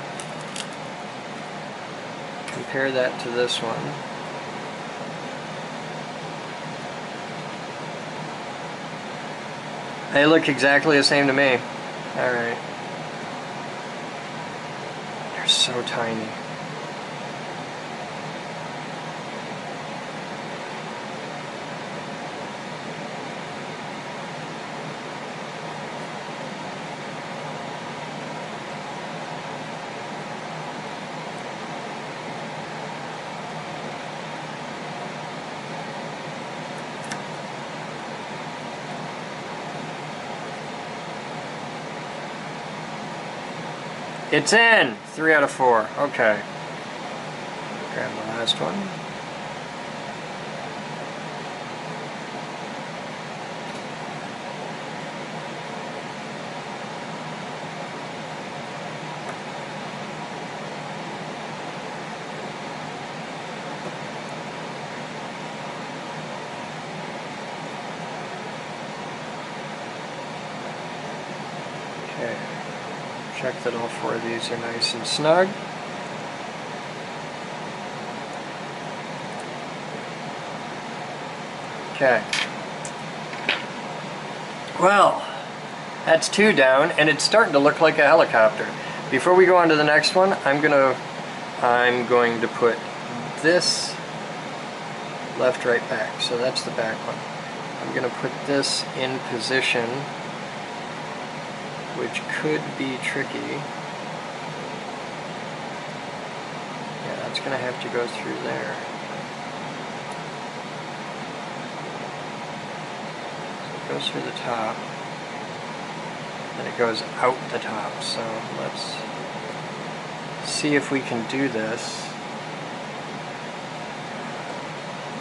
Compare that to this one. They look exactly the same to me. Alright. They're so tiny. It's in! 3 out of 4. Okay. Grab the last one. Okay. Check that all 4 of these are nice and snug. Okay. Well, that's 2 down, and it's starting to look like a helicopter. Before we go on to the next one, I'm going to put this left, right, back. So that's the back one. I'm going to put this in position, which could be tricky. going to have to go through there. So it goes through the top, and it goes out the top. So let's see if we can do this.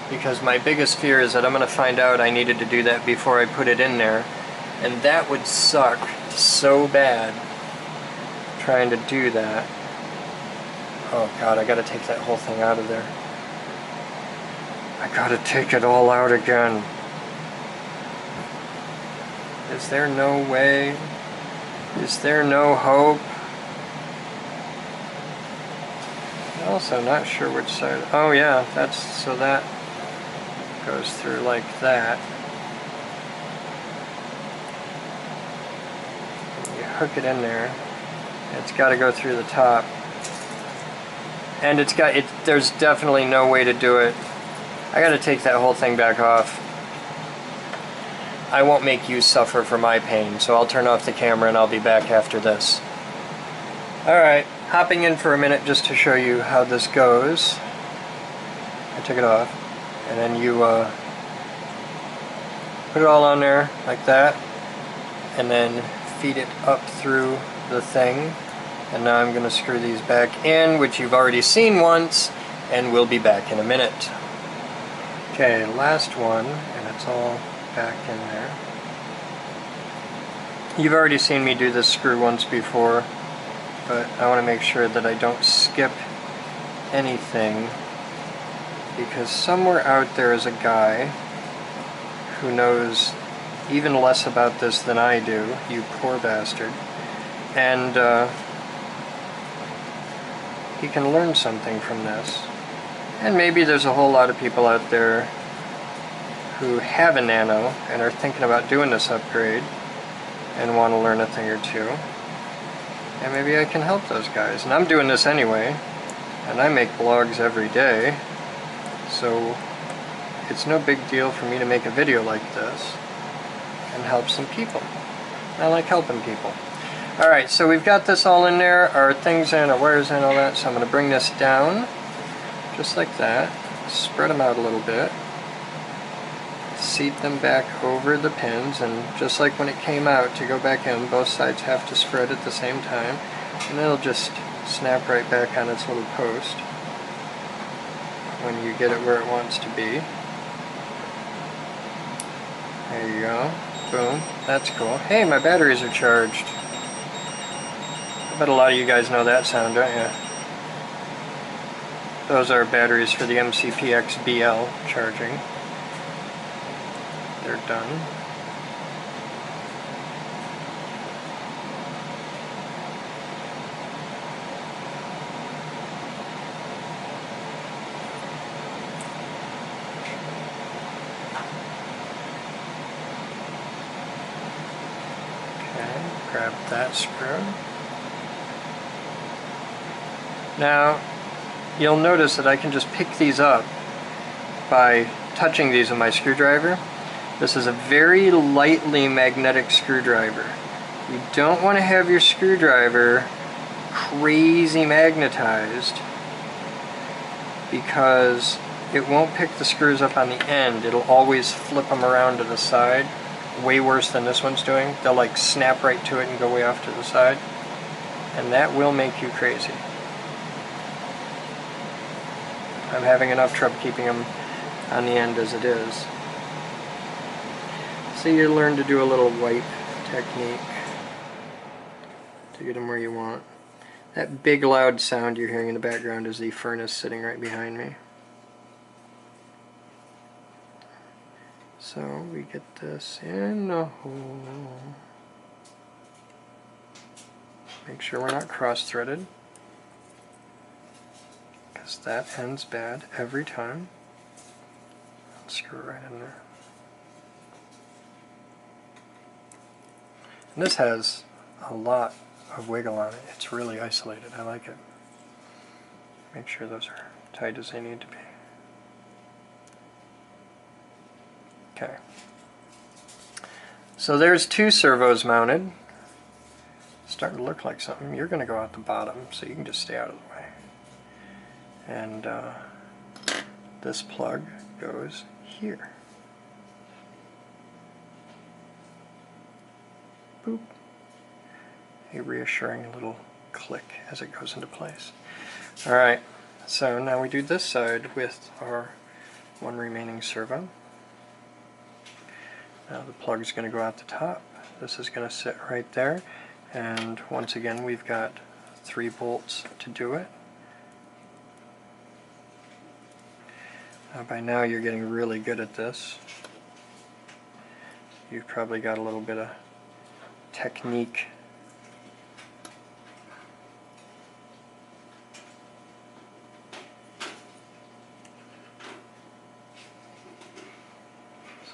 Because my biggest fear is that I'm going to find out I needed to do that before I put it in there. And that would suck so bad, trying to do that. Oh god, I gotta take that whole thing out of there. I gotta take it all out again. Is there no way? Is there no hope? I'm also not sure which side. Oh yeah, that's, so that goes through like that. You hook it in there. It's got to go through the top. And it's got, there's definitely no way to do it. I got to take that whole thing back off. I won't make you suffer for my pain, so I'll turn off the camera and I'll be back after this. Alright, hopping in for a minute just to show you how this goes. I took it off. And then you put it all on there like that, and then feed it up through the thing. And now I'm going to screw these back in, which you've already seen once, and we'll be back in a minute. Okay, last one, and it's all back in there. You've already seen me do this screw once before, but I want to make sure that I don't skip anything, because somewhere out there is a guy who knows even less about this than I do, you poor bastard, and he can learn something from this. And maybe there's a whole lot of people out there who have a Nano and are thinking about doing this upgrade and want to learn a thing or two, and maybe I can help those guys. And I'm doing this anyway, and I make blogs every day, so it's no big deal for me to make a video like this and help some people. I like helping people. Alright, so we've got this all in there, our things in, our wires in, all that, so I'm going to bring this down, just like that, spread them out a little bit, seat them back over the pins, and just like when it came out, to go back in, both sides have to spread at the same time, and it'll just snap right back on its little post when you get it where it wants to be. There you go. Boom. That's cool. Hey, my batteries are charged. I bet a lot of you guys know that sound, don't you? Those are batteries for the MCPX BL charging. They're done. Okay, grab that screw. Now, you'll notice that I can just pick these up by touching these with my screwdriver. This is a very lightly magnetic screwdriver. You don't want to have your screwdriver crazy magnetized, because it won't pick the screws up on the end. It'll always flip them around to the side. Way worse than this one's doing. They'll like snap right to it and go way off to the side. And that will make you crazy. I'm having enough trouble keeping them on the end as it is. So you learn to do a little wipe technique to get them where you want. That big loud sound you're hearing in the background is the furnace sitting right behind me. So we get this in the hole. Make sure we're not cross-threaded, because that ends bad every time. Let's screw it right in there. And this has a lot of wiggle on it. It's really isolated. I like it. Make sure those are tight as they need to be. Okay. So there's two servos mounted. It's starting to look like something. You're going to go out the bottom, so you can just stay out of the way. and this plug goes here. Boop. A reassuring little click as it goes into place. Alright, so now we do this side with our one remaining servo. Now the plug is going to go out the top. This is going to sit right there, and once again we've got 3 bolts to do it. By now you're getting really good at this. You've probably got a little bit of technique.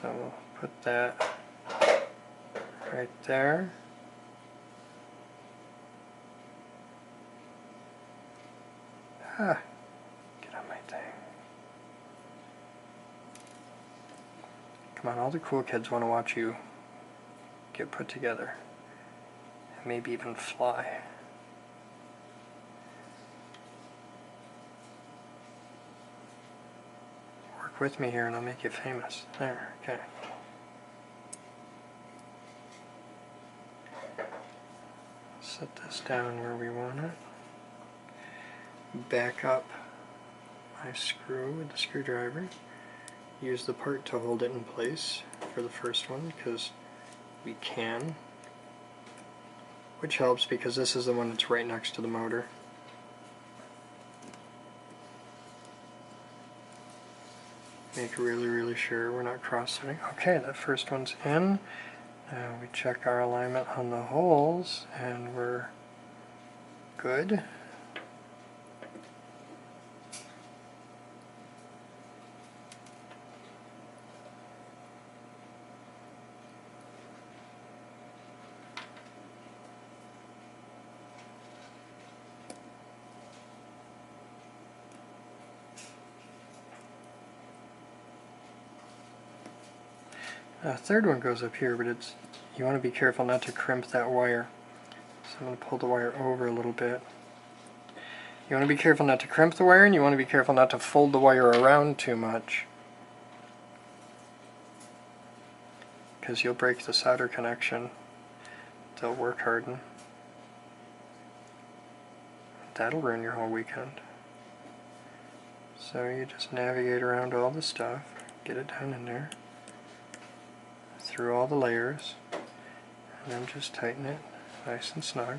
So we'll put that right there. Ah, get on my thing. Come on, all the cool kids want to watch you get put together. And maybe even fly. Work with me here and I'll make you famous. There, okay. Set this down where we want it. Back up my screw with the screwdriver. Use the part to hold it in place for the first one because we can. Which helps because this is the one that's right next to the motor. Make really sure we're not cross-threading. Okay, that first one's in. Now we check our alignment on the holes and we're good. Third one goes up here, but you want to be careful not to crimp that wire. So I'm going to pull the wire over a little bit. You want to be careful not to crimp the wire, and you want to be careful not to fold the wire around too much, because you'll break the solder connection. They'll work harden. That'll ruin your whole weekend. So you just navigate around all the stuff, get it down in there, through all the layers, and then just tighten it nice and snug.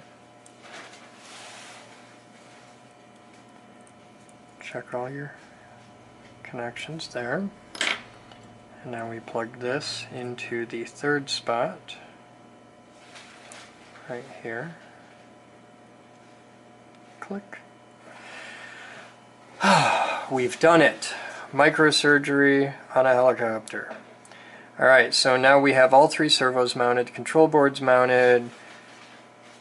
Check all your connections there. And now we plug this into the third spot right here. Click. We've done it. Microsurgery on a helicopter. Alright, so now we have all 3 servos mounted, control boards mounted,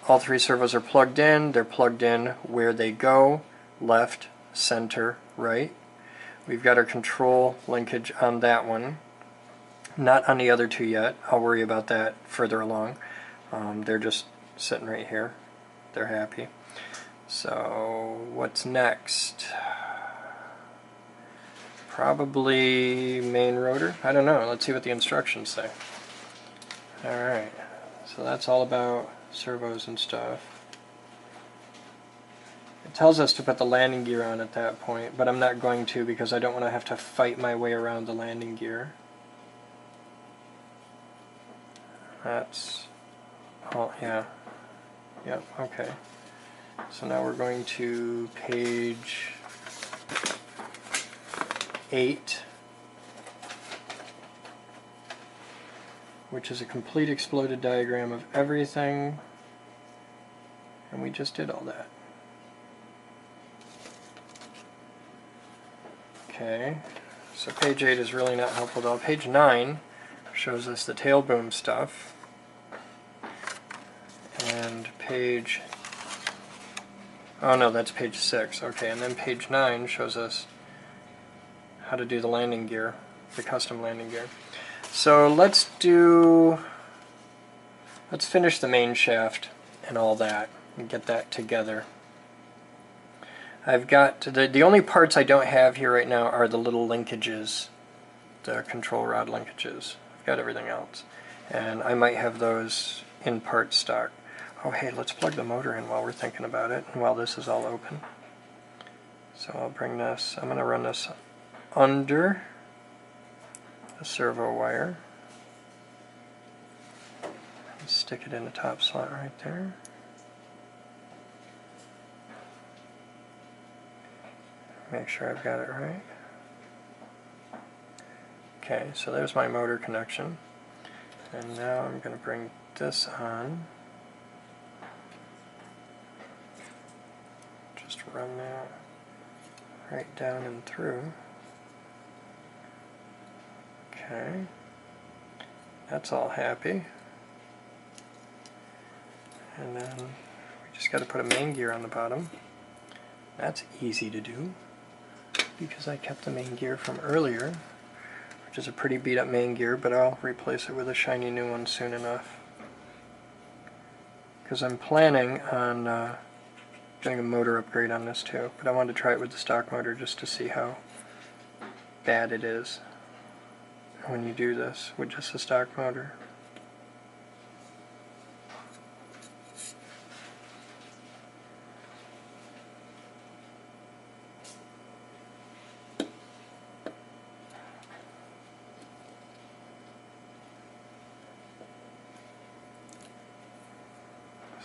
all 3 servos are plugged in, they're plugged in where they go, left, center, right. We've got our control linkage on that one, not on the other 2 yet. I'll worry about that further along. They're just sitting right here, they're happy. So what's next? Probably main rotor. I don't know. Let's see what the instructions say. Alright, so that's all about servos and stuff. It tells us to put the landing gear on at that point, but I'm not going to because I don't want to have to fight my way around the landing gear. That's all, yeah. Yep, okay. So now we're going to page 8, which is a complete exploded diagram of everything, and we just did all that. Okay, so page 8 is really not helpful at all. Page 9 shows us the tail boom stuff, and page, oh no, that's page 6, okay, and then page 9 shows us how to do the landing gear, the custom landing gear. So let's finish the main shaft and all that and get that together. I've got, the only parts I don't have here right now are the little linkages, the control rod linkages. I've got everything else. And I might have those in part stock. Oh hey, let's plug the motor in while we're thinking about it, and while this is all open. So I'll bring this, I'm going to run this under the servo wire. Stick it in the top slot right there. Make sure I've got it right. Okay, so there's my motor connection. And now I'm going to bring this on. Just run that right down and through. Okay, that's all happy. And then we just got to put a main gear on the bottom. That's easy to do because I kept the main gear from earlier, which is a pretty beat up main gear, but I'll replace it with a shiny new one soon enough. Because I'm planning on doing a motor upgrade on this too, but I wanted to try it with the stock motor just to see how bad it is when you do this with just a stock motor.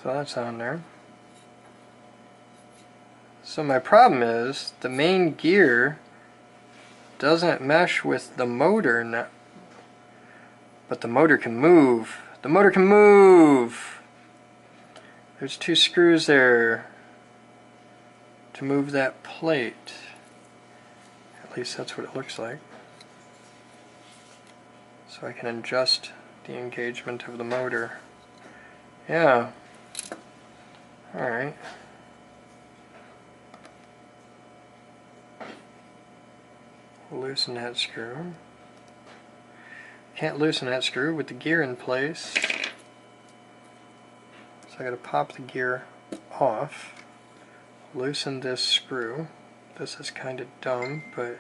So that's on there. So my problem is the main gear doesn't mesh with the motor now, but the motor can move. The motor can move! There's 2 screws there to move that plate. At least that's what it looks like. So I can adjust the engagement of the motor. Yeah. Alright. Loosen that screw. Can't loosen that screw with the gear in place. So I gotta pop the gear off. Loosen this screw. This is kind of dumb, but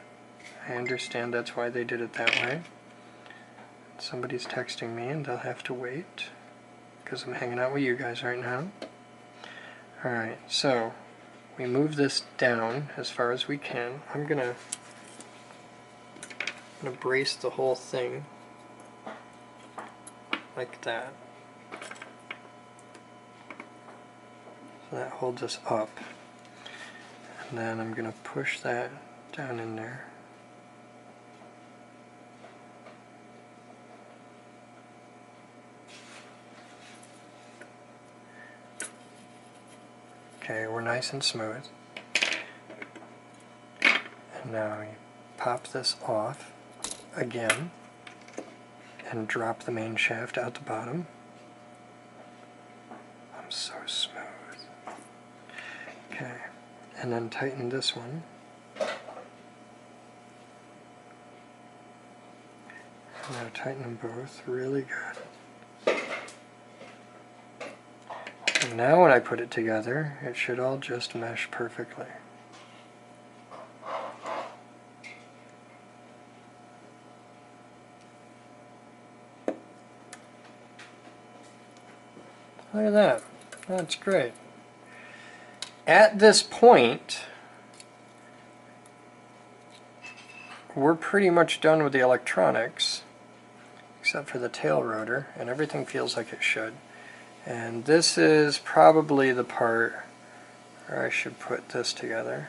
I understand that's why they did it that way. Somebody's texting me and they'll have to wait because I'm hanging out with you guys right now. Alright, so we move this down as far as we can. I'm gonna brace the whole thing like that. So that holds us up. And then I'm gonna push that down in there. Okay, we're nice and smooth. And now you pop this off again and drop the main shaft out the bottom. I'm so smooth. Okay, and then tighten this one. And now tighten them both really good. And now when I put it together, it should all just mesh perfectly. Look at that. That's great. At this point, we're pretty much done with the electronics, except for the tail rotor, and everything feels like it should. And this is probably the part where I should put this together.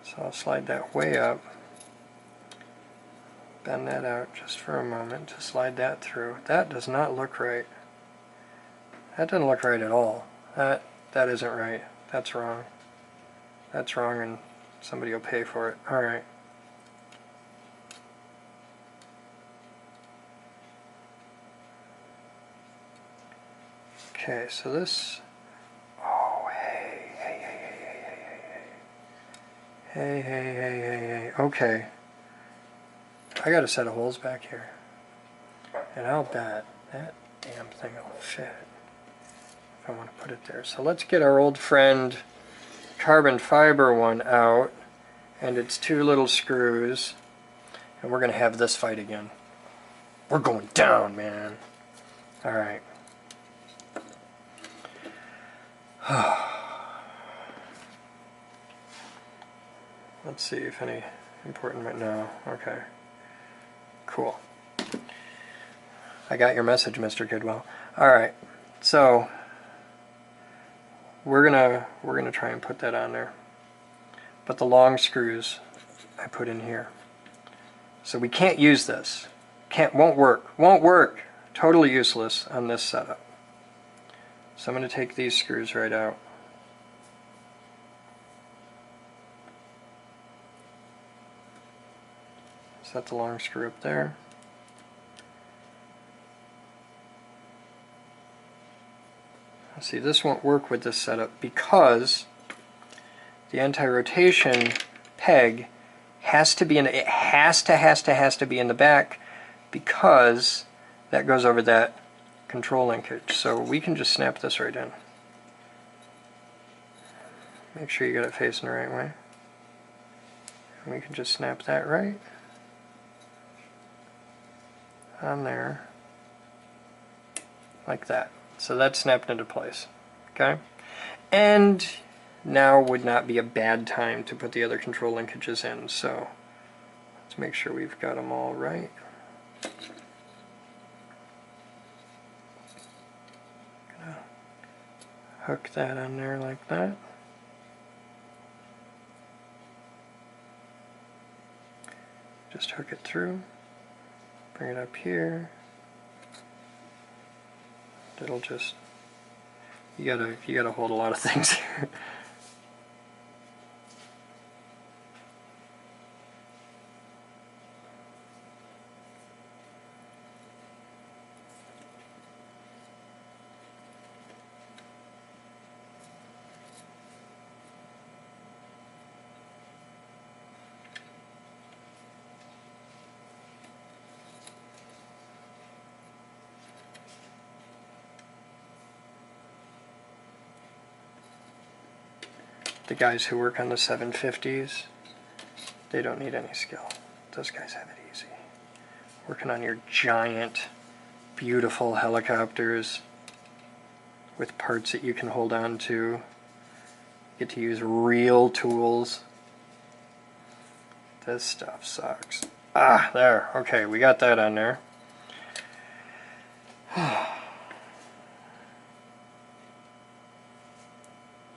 So I'll slide that way up, bend that out just for a moment to slide that through. That does not look right. That doesn't look right at all. That isn't right. That's wrong. That's wrong, and somebody will pay for it. Alright. Okay, so this... Oh, hey. Okay. I got a set of holes back here. And I'll bet that damn thing will fit if I want to put it there. So let's get our old friend carbon fiber one out, and it's 2 little screws, and we're going to have this fight again. We're going down, man. Alright. Let's see if any important right now. Okay. Cool. I got your message, Mr. Kidwell. Alright. So we're gonna try and put that on there. But the long screws I put in here. So we can't use this. Won't work. Won't work. Totally useless on this setup. So I'm going to take these screws right out. Set the long screw up there. See, this won't work with this setup because the anti-rotation peg has to be in. It has to be in the back because that goes over that control linkage. So we can just snap this right in. Make sure you got it facing the right way. And we can just snap that right on there, like that. So that's snapped into place. Okay? And now would not be a bad time to put the other control linkages in. So let's make sure we've got them all right. Gonna hook that on there like that. Just hook it through. Bring it up here. It'll just, you gotta hold a lot of things here. The guys who work on the 750s, they don't need any skill. Those guys have it easy. Working on your giant, beautiful helicopters with parts that you can hold on to. Get to use real tools. This stuff sucks. Ah, there. Okay, we got that on there.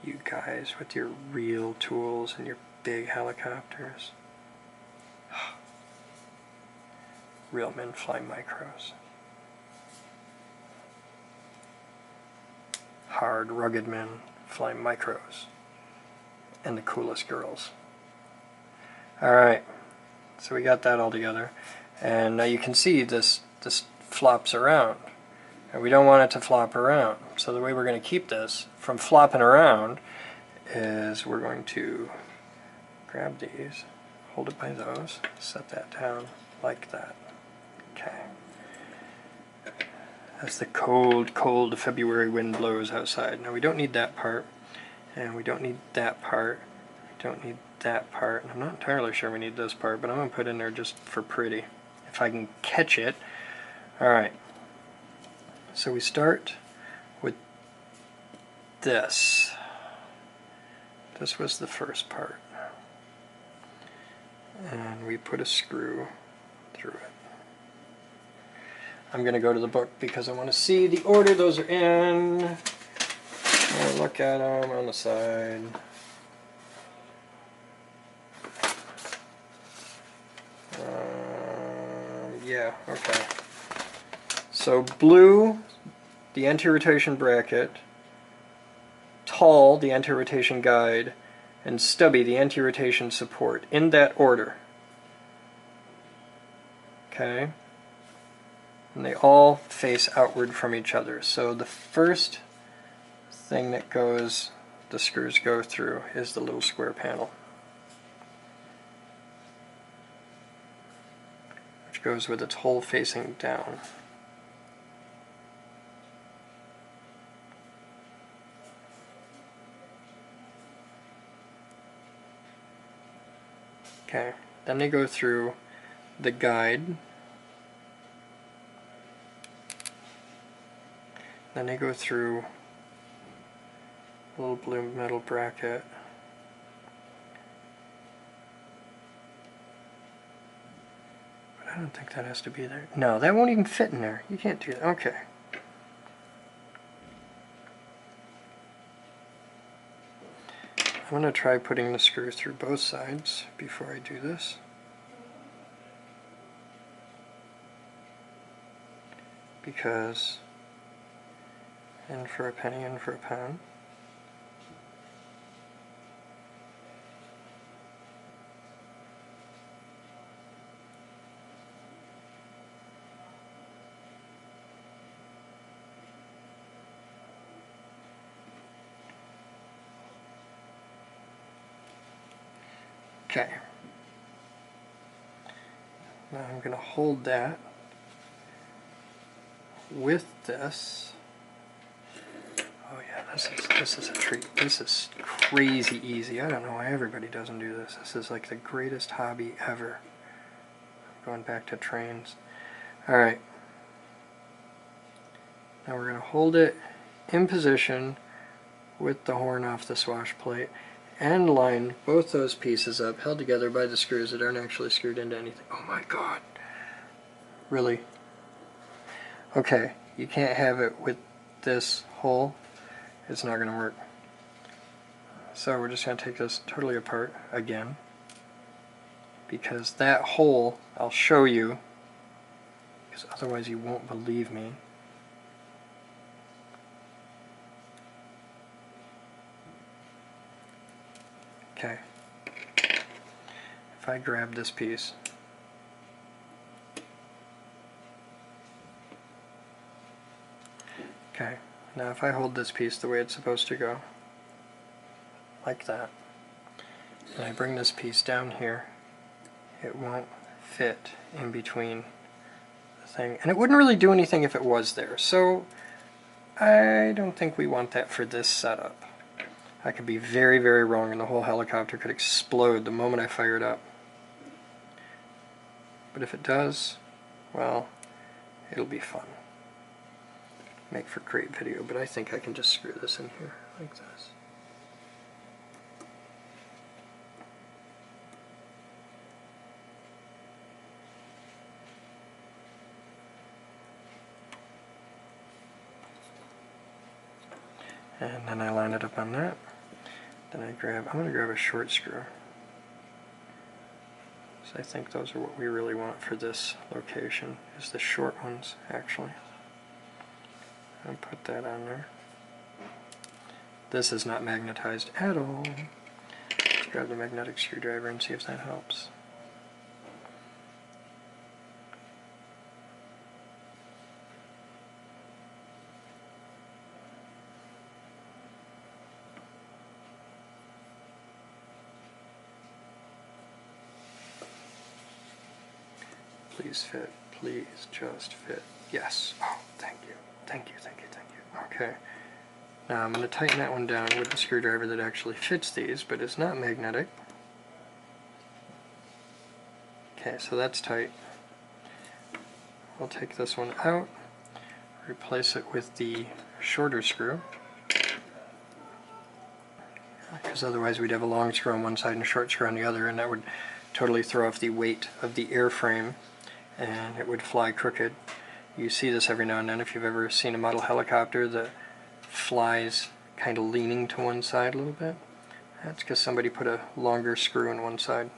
You guys with your real tools and your big helicopters. Real men fly micros. Hard, rugged men fly micros. And the coolest girls. Alright, so we got that all together. And now you can see this flops around. And we don't want it to flop around. So the way we're going to keep this from flopping around is we're going to grab these, hold it by those, set that down like that. Okay. As the cold, cold February wind blows outside. Now we don't need that part, and we don't need that part, we don't need that part. I'm not entirely sure we need this part, but I'm going to put in there just for pretty, if I can catch it. Alright. So we start with this. This was the first part. And we put a screw through it. I'm going to go to the book because I want to see the order those are in. I'll look at them on the side. Yeah, okay. So blue, the anti-rotation bracket, tall, the anti-rotation guide, and stubby, the anti-rotation support, in that order. Okay? And they all face outward from each other. So the first thing that goes, the screws go through, is the little square panel, which goes with its hole facing down. Okay, then they go through the guide. Then they go through a little blue metal bracket. But I don't think that has to be there. No, that won't even fit in there. You can't do that. Okay. I'm going to try putting the screw through both sides before I do this. Because in for a penny, in for a pound. Okay. Now I'm going to hold that with this. Oh yeah, this is a treat. This is crazy easy. I don't know why everybody doesn't do this. This is like the greatest hobby ever. Going back to trains. Alright. Now we're going to hold it in position with the horn off the swash plate and line both those pieces up, held together by the screws that aren't actually screwed into anything. Oh my god. Really? Okay, you can't have it with this hole. It's not going to work. So we're just going to take this totally apart again, because that hole, I'll show you, because otherwise you won't believe me. Okay. If I grab this piece, okay, now if I hold this piece the way it's supposed to go, like that, and I bring this piece down here, it won't fit in between the thing. And it wouldn't really do anything if it was there, so I don't think we want that for this setup. I could be very, very wrong and the whole helicopter could explode the moment I fire it up. But if it does, well, it'll be fun. Make for great video, but I think I can just screw this in here like this. And then I line it up on that. Then I'm going to grab a short screw. So I think those are what we really want for this location, is the short ones, actually. And put that on there. This is not magnetized at all. Let's grab the magnetic screwdriver and see if that helps. Please fit. Please just fit. Yes. Oh, thank you. Thank you, thank you, thank you. Okay. Now I'm going to tighten that one down with the screwdriver that actually fits these, but it's not magnetic. Okay, so that's tight. I'll take this one out, replace it with the shorter screw, because otherwise we'd have a long screw on one side and a short screw on the other, and that would totally throw off the weight of the airframe, and it would fly crooked. You see this every now and then if you've ever seen a model helicopter that flies kind of leaning to one side a little bit. That's because somebody put a longer screw in one side.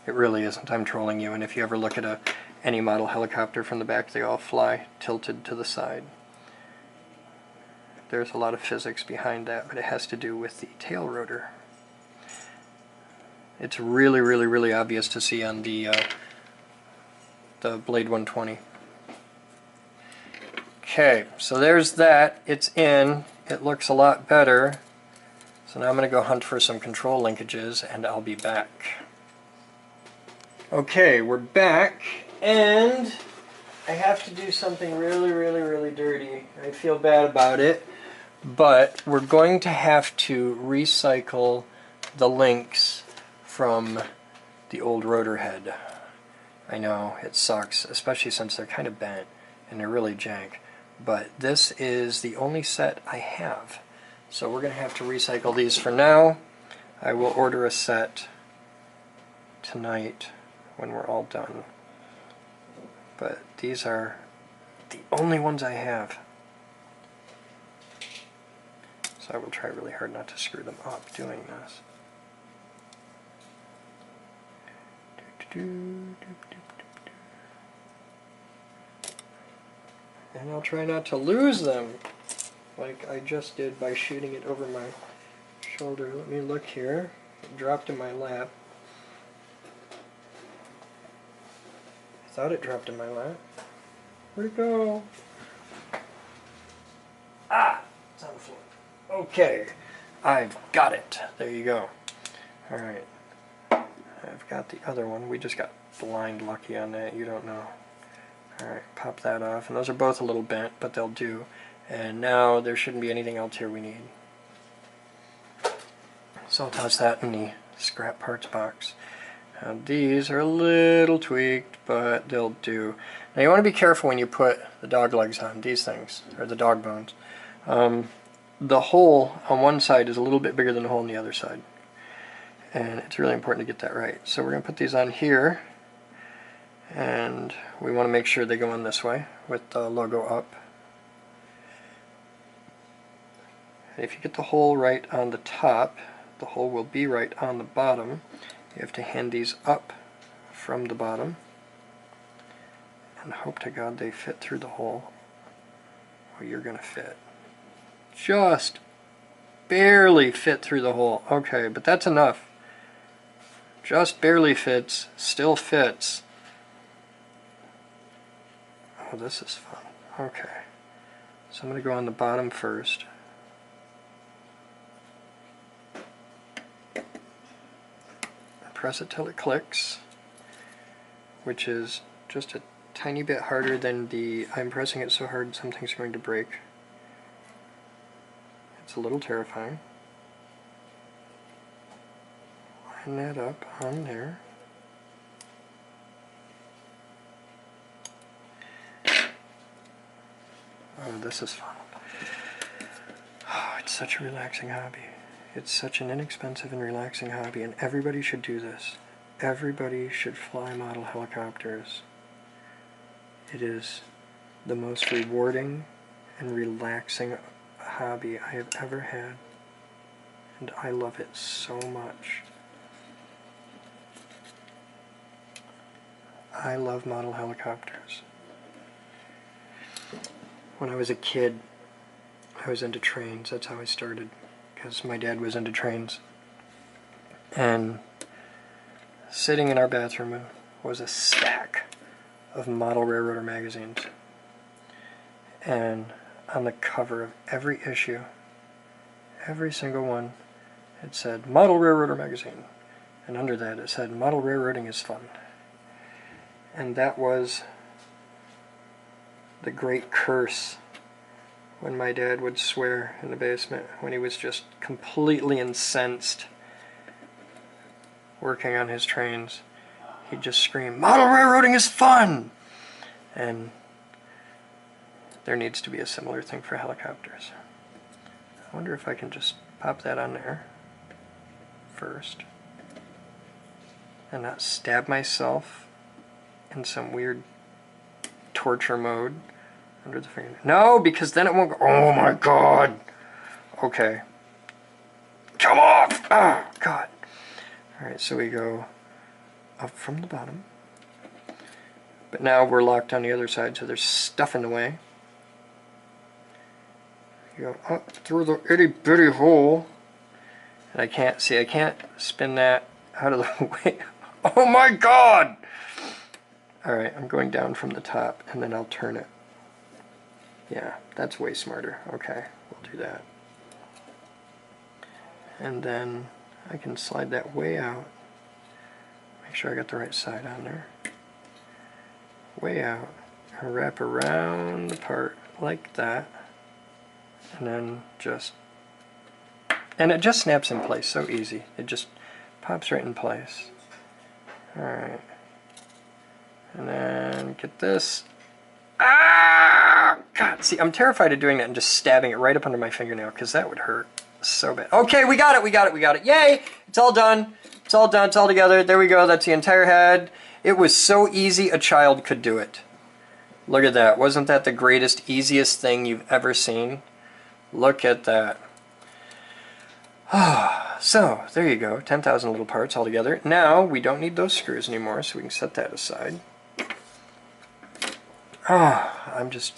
It really isn't. I'm trolling you, and if you ever look at any model helicopter from the back, they all fly tilted to the side. There's a lot of physics behind that, but it has to do with the tail rotor. It's really, really, really obvious to see on the Blade 120. Okay, so there's that. It's in. It looks a lot better. So now I'm going to go hunt for some control linkages, and I'll be back. Okay, we're back, and I have to do something really, really, really dirty. I feel bad about it, but we're going to have to recycle the links from the old rotor head. I know, it sucks, especially since they're kind of bent and they're really jank. But this is the only set I have. So we're going to have to recycle these for now. I will order a set tonight when we're all done. But these are the only ones I have. So I will try really hard not to screw them up doing this. And I'll try not to lose them like I just did by shooting it over my shoulder. Let me look here. It dropped in my lap. I thought it dropped in my lap. Where'd it go? Ah! It's on the floor. Okay. I've got it. There you go. Alright. I've got the other one. We just got blind lucky on that. You don't know. Alright, pop that off. And those are both a little bent, but they'll do. And now there shouldn't be anything else here we need. So I'll toss that in the scrap parts box. Now these are a little tweaked, but they'll do. Now you want to be careful when you put the dog legs on, these things, or the dog bones. The hole on one side is a little bit bigger than the hole on the other side. And it's really important to get that right. So we're going to put these on here. And we want to make sure they go in this way with the logo up. And if you get the hole right on the top, the hole will be right on the bottom. You have to hand these up from the bottom and hope to God they fit through the hole where you're going to fit. Just barely fit through the hole. Okay, but that's enough. Just barely fits, still fits. Oh, this is fun. Okay. So I'm going to go on the bottom first. Press it till it clicks, which is just a tiny bit harder than the I'm pressing it so hard something's going to break. It's a little terrifying. Line that up on there. Oh, this is fun. Oh, it's such a relaxing hobby. It's such an inexpensive and relaxing hobby, and everybody should do this. Everybody should fly model helicopters. It is the most rewarding and relaxing hobby I have ever had, and I love it so much. I love model helicopters. When I was a kid, I was into trains. That's how I started, because my dad was into trains. And sitting in our bathroom was a stack of model railroader magazines. And on the cover of every issue, every single one, it said Model Railroader Magazine. And under that it said Model Railroading is Fun. And that was the great curse when my dad would swear in the basement when he was just completely incensed working on his trains. He'd just scream, "Model railroading is fun!" And there needs to be a similar thing for helicopters. I wonder if I can just pop that on there first and not stab myself in some weird torture mode under the finger. No, because then it won't go. Oh my God! Okay. Come off! Oh, God. Alright, so we go up from the bottom. But now we're locked on the other side, so there's stuff in the way. You go up through the itty bitty hole. And I can't spin that out of the way. Oh my God! Alright, I'm going down from the top, and then I'll turn it. Yeah, that's way smarter. Okay, we'll do that. And then I can slide that way out. Make sure I got the right side on there. Way out. And wrap around the part like that. And then just... And it just snaps in place, so easy. It just Pops right in place. Alright. And then get this. Ah! God, see, I'm terrified of doing that and just stabbing it right up under my fingernail, because that would hurt so bad. Okay, we got it, we got it, we got it. Yay! It's all done. It's all done, it's all together. There we go, that's the entire head. It was so easy, a child could do it. Look at that. Wasn't that the greatest, easiest thing you've ever seen? Look at that. So, there you go. 10,000 little parts all together. Now, we don't need those screws anymore, so we can set that aside. I'm just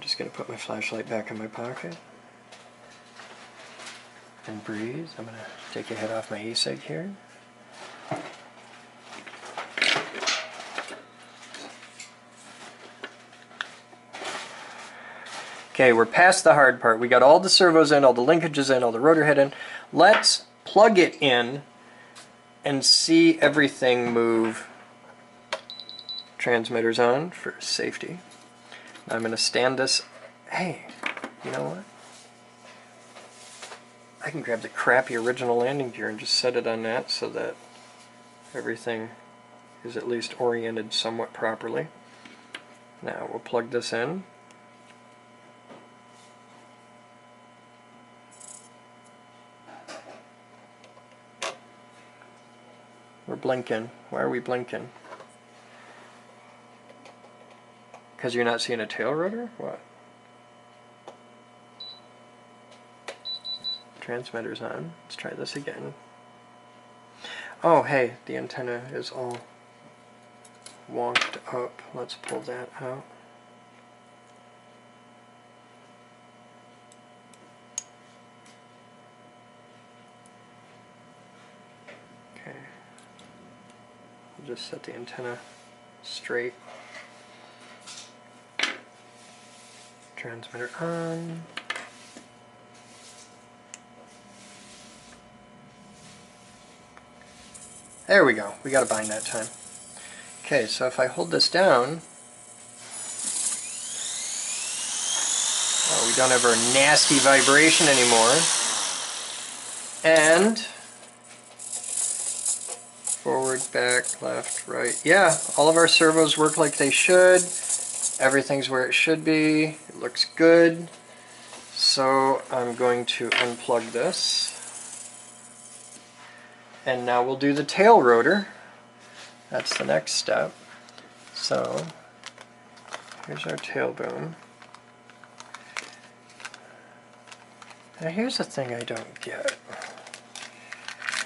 going to put my flashlight back in my pocket. And breathe. I'm going to take a head off my e-cig here. Okay, we're past the hard part. We got all the servos in, all the linkages in, all the rotor head in. Let's plug it in and see everything move. Transmitters on for safety. I'm going to stand this. Hey, you know what? I can grab the crappy original landing gear and just set it on that so that everything is at least oriented somewhat properly. Now we'll plug this in. We're blinking. Why are we blinking? Because you're not seeing a tail rotor? What? Transmitter's on. Let's try this again. Oh, hey, the antenna is all wonked up. Let's pull that out. Okay. We'll just set the antenna straight. Transmitter on. There we go. We got a bind that time. Okay, so if I hold this down, oh, we don't have our nasty vibration anymore. And forward, back, left, right. Yeah, all of our servos work like they should. Everything's where it should be. It looks good. So I'm going to unplug this. And now we'll do the tail rotor. That's the next step. So here's our tail boom. Now here's the thing I don't get.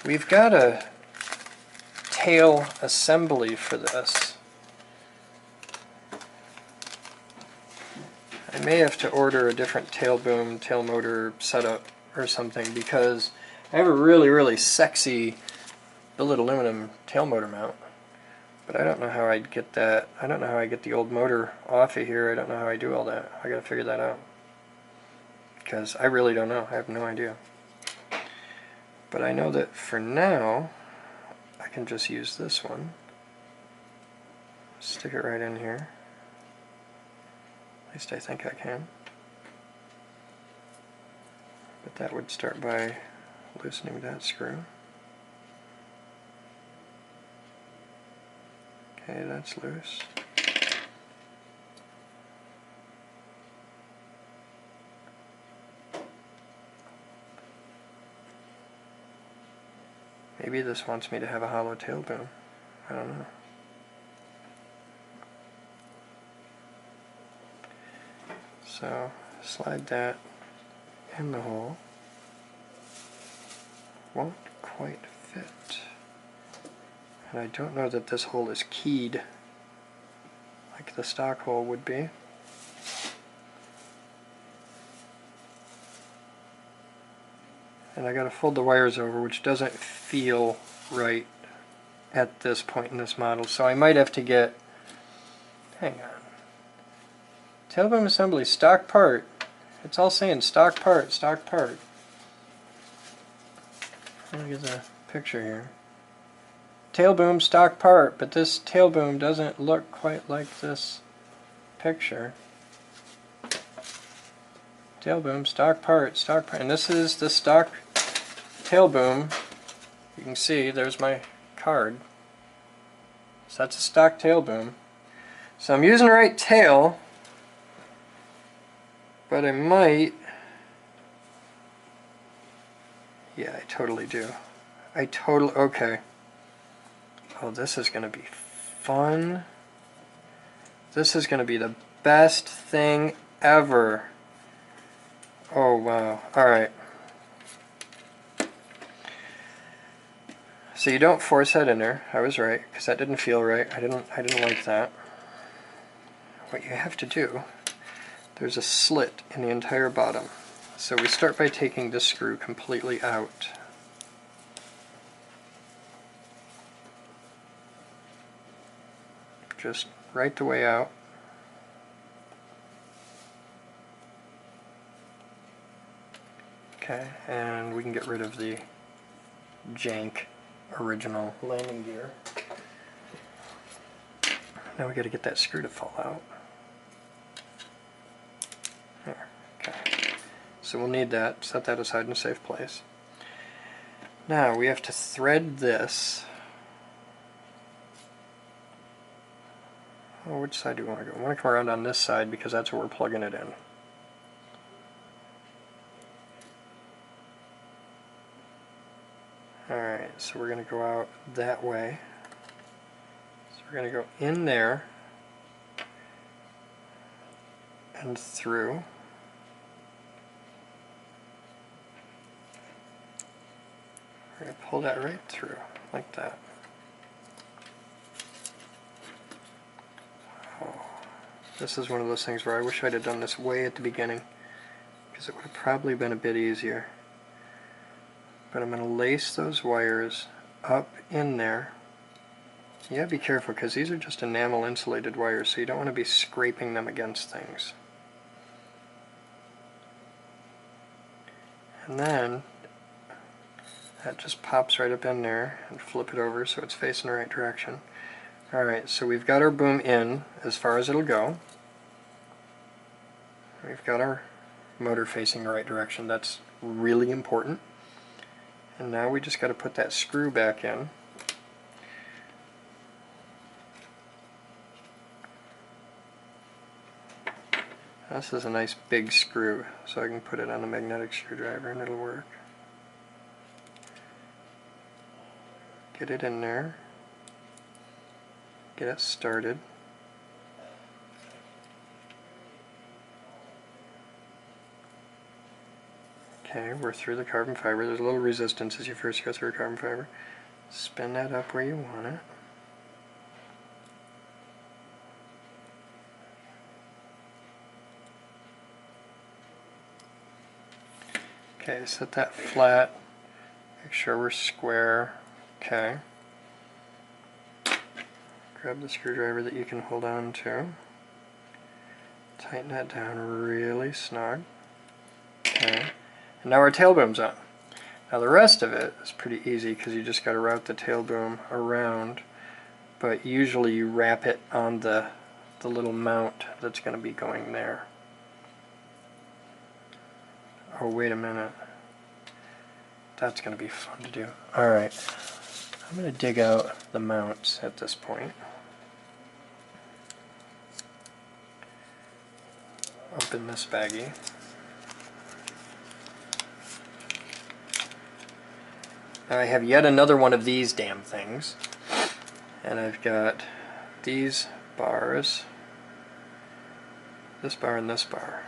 We've got a tail assembly for this. I may have to order a different tail boom, tail motor setup or something, because I have a really, really sexy billet aluminum tail motor mount. But I don't know how I'd get that. I don't know how I get the old motor off of here. I don't know how I do all that. I gotta figure that out. Because I really don't know. I have no idea. But I know that for now, I can just use this one. Stick it right in here. At least I think I can. But that would start by loosening that screw. Okay, that's loose. Maybe this wants me to have a hollow tail boom. I don't know. So slide that in the hole. Won't quite fit. And I don't know that this hole is keyed like the stock hole would be. And I gotta fold the wires over, which doesn't feel right at this point in this model. So I might have to get, hang on. Tail boom assembly, stock part. It's all saying stock part, stock part. Let me get the picture here. Tail boom, stock part, but this tail boom doesn't look quite like this picture. Tail boom, stock part, and this is the stock tail boom you can see there's my card. So that's a stock tail boom. So I'm using the right tail, but I might, yeah, I totally do. Okay. Oh, this is going to be fun. This is going to be the best thing ever. Oh, wow. Alright. So you don't force that in there. I was right, because that didn't feel right. I didn't like that. What you have to do, there's a slit in the entire bottom. So we start by taking this screw completely out. Just right the way out. Okay, and we can get rid of the jank original landing gear. Now we got to get that screw to fall out. There, okay. So we'll need that, set that aside in a safe place. Now we have to thread this. Oh, which side do you want to go? I want to come around on this side because that's where we're plugging it in. Alright, so we're going to go out that way. So we're going to go in there and through. We're going to pull that right through, like that. Oh, this is one of those things where I wish I'd have done this way at the beginning, because it would have probably been a bit easier. But I'm going to lace those wires up in there. You gotta be careful because these are just enamel insulated wires, so you don't want to be scraping them against things. And then that just pops right up in there, and flip it over so it's facing the right direction. Alright, so we've got our boom in as far as it'll go. We've got our motor facing the right direction. That's really important. And now we just got to put that screw back in. This is a nice big screw, so I can put it on a magnetic screwdriver and it'll work. Get it in there. Get it started. Okay, we're through the carbon fiber. There's a little resistance as you first go through carbon fiber. Spin that up where you want it. Okay, set that flat. Make sure we're square. Okay. Grab the screwdriver that you can hold on to. Tighten that down really snug. Okay. And now our tail boom's on. Now the rest of it is pretty easy because you just got to route the tail boom around, but usually you wrap it on the little mount that's going to be going there. Oh, wait a minute. That's going to be fun to do. Alright, I'm going to dig out the mounts at this point. Open this baggie. Now I have yet another one of these damn things, and I've got these bars, this bar and this bar.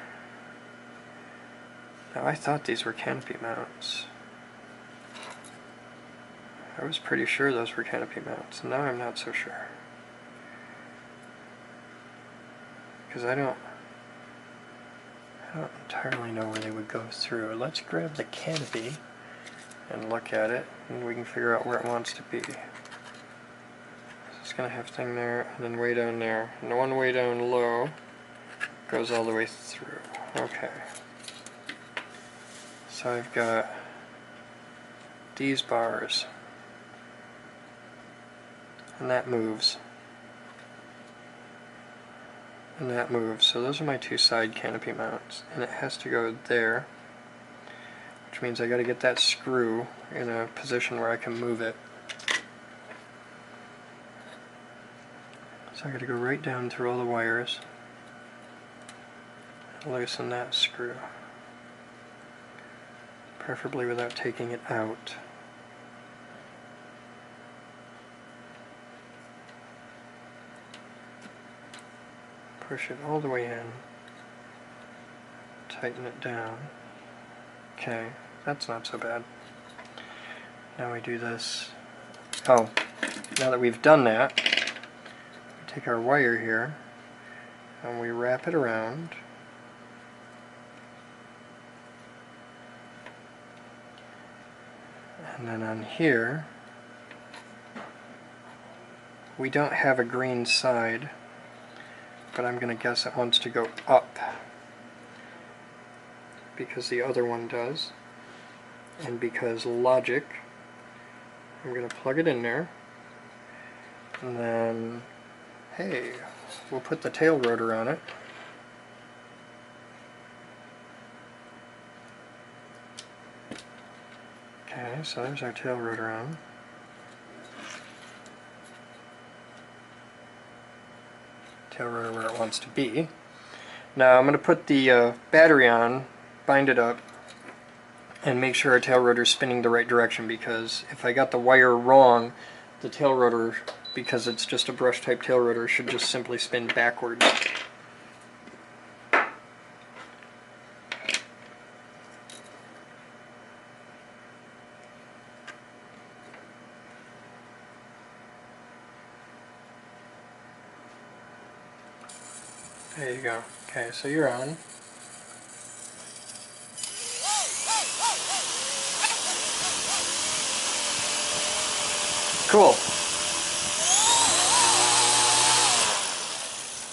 Now I thought these were canopy mounts. I was pretty sure those were canopy mounts, and now I'm not so sure. Because I don't entirely know where they would go through. Let's grab the canopy and look at it, and we can figure out where it wants to be. So it's going to have a thing there, and then way down there. And the one way down low goes all the way through. Okay. So I've got these bars, and that moves. And that moves. So those are my two side canopy mounts, and it has to go there, which which means I got to get that screw in a position where I can move it. So I got to go right down through all the wires, loosen that screw, preferably without taking it out. Push it all the way in, tighten it down. Okay, that's not so bad. Now we do this. Oh, now that we've done that, we take our wire here and we wrap it around. And then on here, we don't have a green side, but I'm going to guess it wants to go up because the other one does, and because logic. I'm going to plug it in there, and then, hey, we'll put the tail rotor on it. Okay, so there's our tail rotor on. Tail rotor where it wants to be. Now I'm going to put the battery on, bind it up, and make sure our tail rotor is spinning the right direction, because if I got the wire wrong, the tail rotor, because it's just a brush type tail rotor, should just simply spin backwards. There you go. Okay, so you're on. Cool.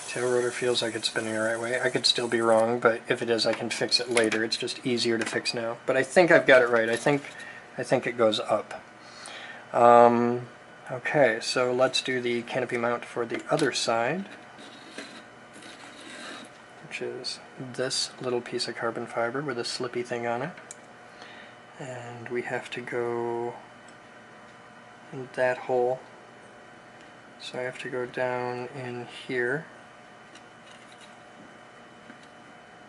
Tail rotor feels like it's spinning the right way. I could still be wrong, but if it is, I can fix it later. It's just easier to fix now. But I think I've got it right. I think it goes up. Okay, so let's do the canopy mount for the other side, which is this little piece of carbon fiber with a slippy thing on it. And we have to go in that hole. So I have to go down in here,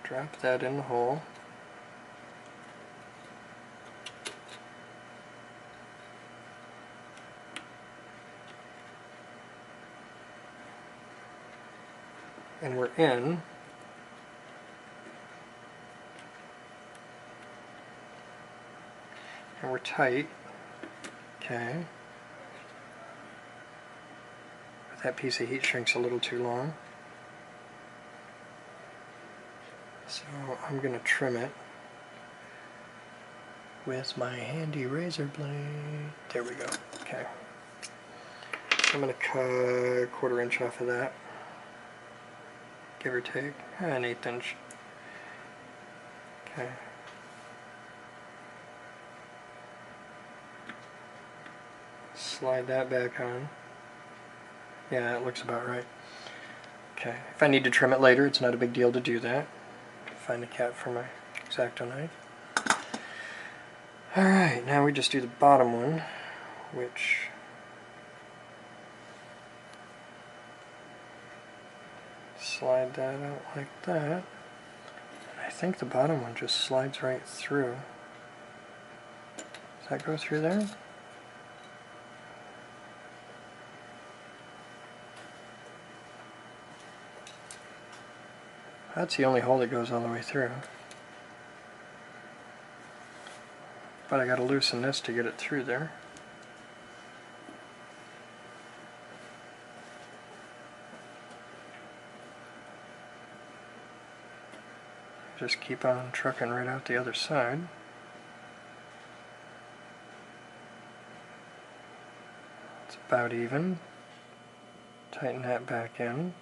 drop that in the hole, and we're in. And we're tight. Okay. But that piece of heat shrink's a little too long. So I'm going to trim it with my handy razor blade. There we go. Okay. I'm going to cut a 1/4 inch off of that, give or take, an 1/8 inch. Okay. Slide that back on. Yeah, it looks about right. Okay. If I need to trim it later, it's not a big deal to do that. Find a cap for my X-Acto knife. Alright, now we just do the bottom one, which slide that out like that. I think the bottom one just slides right through. Does that go through there? That's the only hole that goes all the way through. But I gotta loosen this to get it through there. Just keep on trucking right out the other side. It's about even. Tighten that back in.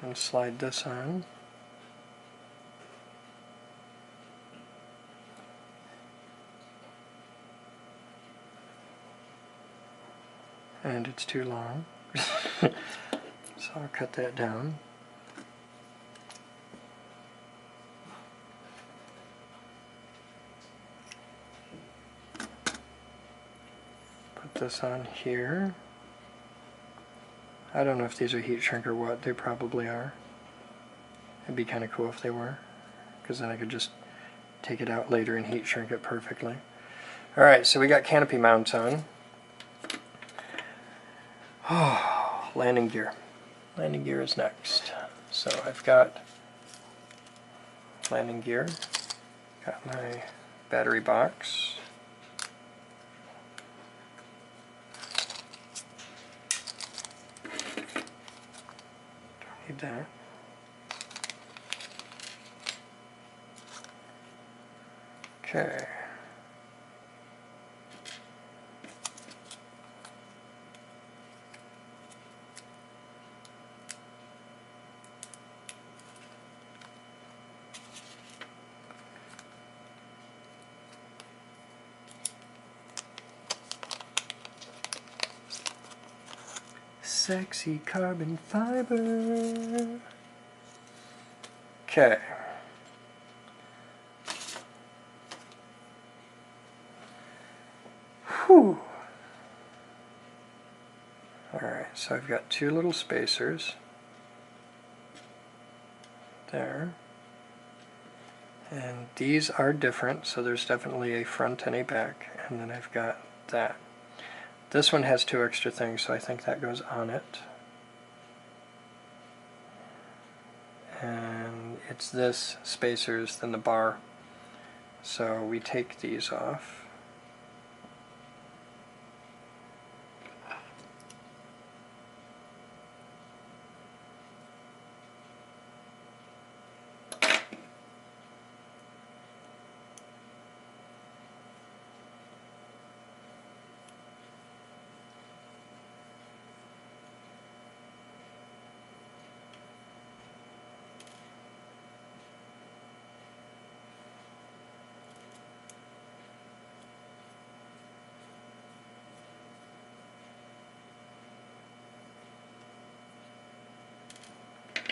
And slide this on. And it's too long. So I'll cut that down. this on here. I don't know if these are heat shrink or what. They probably are. It'd be kind of cool if they were, because then I could just take it out later and heat shrink it perfectly. Alright, so we got canopy mounts on. Oh, landing gear. Landing gear is next. So I've got landing gear, got my battery box, don't need that. Okay. Sexy carbon fiber. Okay. Whew. Alright, so I've got two little spacers there. And these are different, so there's definitely a front and a back. And then I've got that. This one has two extra things, so I think that goes on it. And it's this spacers, then the bar. So we take these off.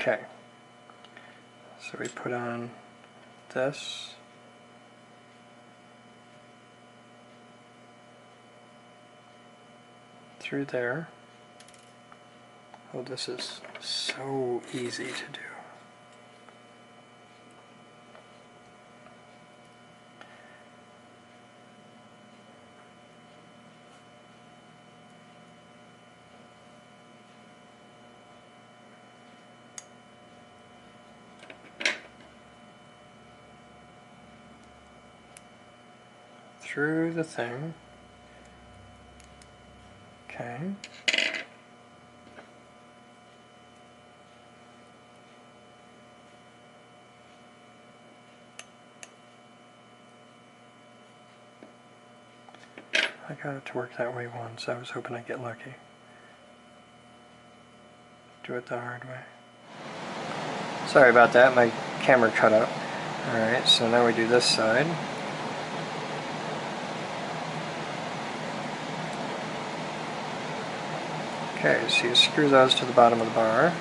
Okay, so we put on this, through there. Oh, this is so easy to do. Through the thing. Okay. I got it to work that way once. I was hoping I'd get lucky. Do it the hard way. Sorry about that, my camera cut out. Alright, so now we do this side. Okay, so you screw those to the bottom of the bar,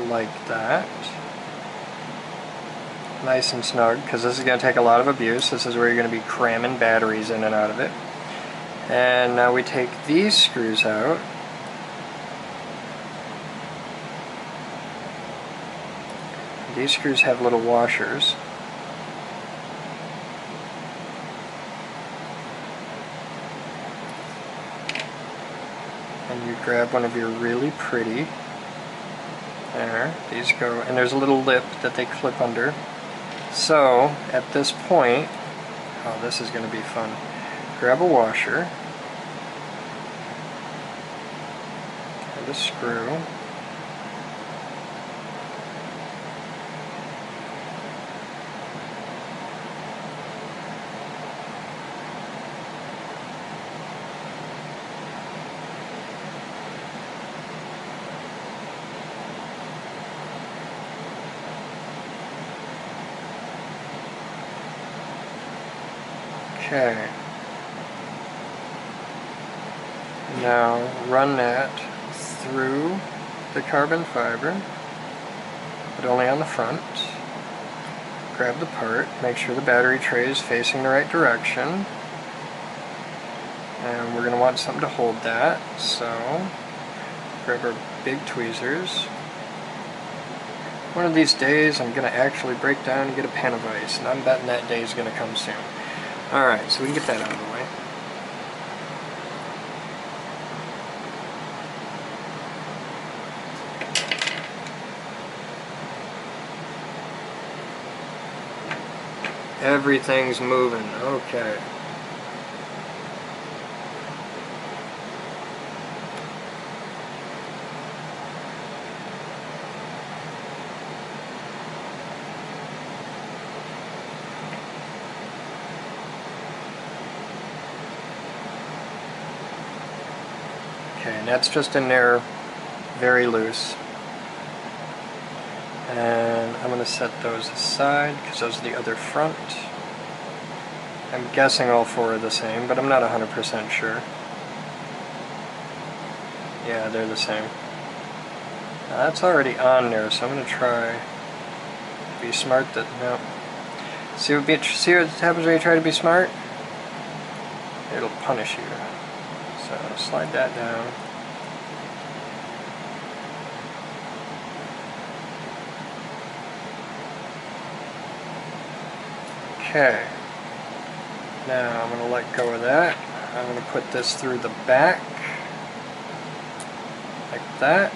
like that. Nice and snug, because this is going to take a lot of abuse. This is where you're going to be cramming batteries in and out of it. And now we take these screws out. These screws have little washers. And you grab one of your really pretty, there, these go, and there's a little lip that they clip under. So, at this point, oh, this is going to be fun. Grab a washer, and a screw, okay. Now run that through the carbon fiber, but only on the front. Grab the part, make sure the battery tray is facing the right direction. And we're going to want something to hold that, so grab our big tweezers. One of these days I'm going to actually break down and get a pan of ice, and I'm betting that day is going to come soon. Alright, so we can get that out of the way. Everything's moving, okay. Okay, and that's just in there very loose. And I'm going to set those aside because those are the other front. I'm guessing all four are the same, but I'm not 100% sure. Yeah, they're the same. Now, that's already on there, so I'm going to try to be smart. No. See what happens when you try to be smart? It'll punish you. So slide that down. Okay. Now I'm going to let go of that. I'm going to put this through the back. Like that.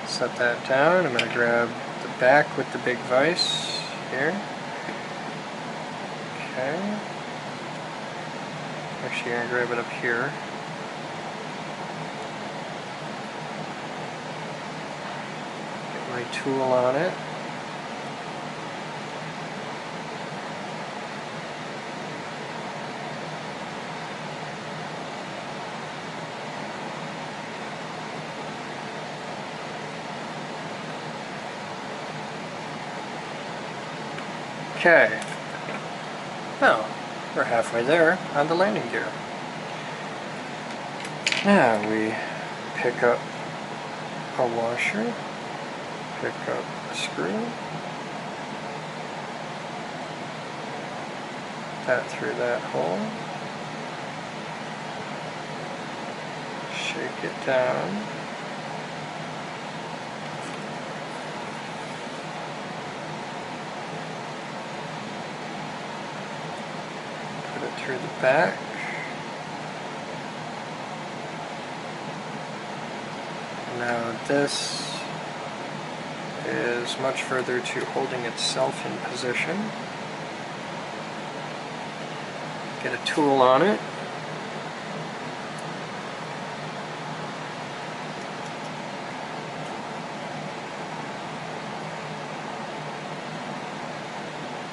Set that down. I'm going to grab the back with the big vise here. Okay. Actually, I'm going to grab it up here. Get my tool on it. Okay. Now, we're halfway there on the landing gear. Now we pick up a washer, pick up a screw, that through that hole, shake it down, put it through the back, now this is much further to holding itself in position. Get a tool on it.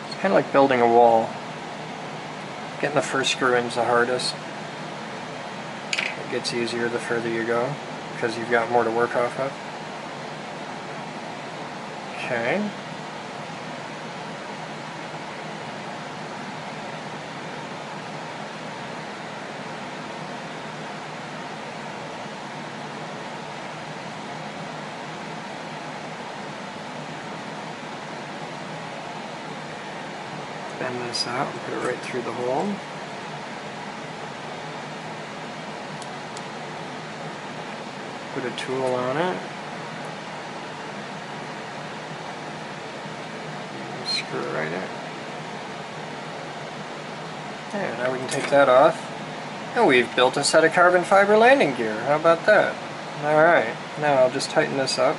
It's kind of like building a wall. Getting the first screw in is the hardest. It gets easier the further you go because you've got more to work off of. Okay. Bend this out and put it right through the hole. Put a tool on it. Screw right in. There, now we can take that off. And we've built a set of carbon fiber landing gear. How about that? Alright, now I'll just tighten this up.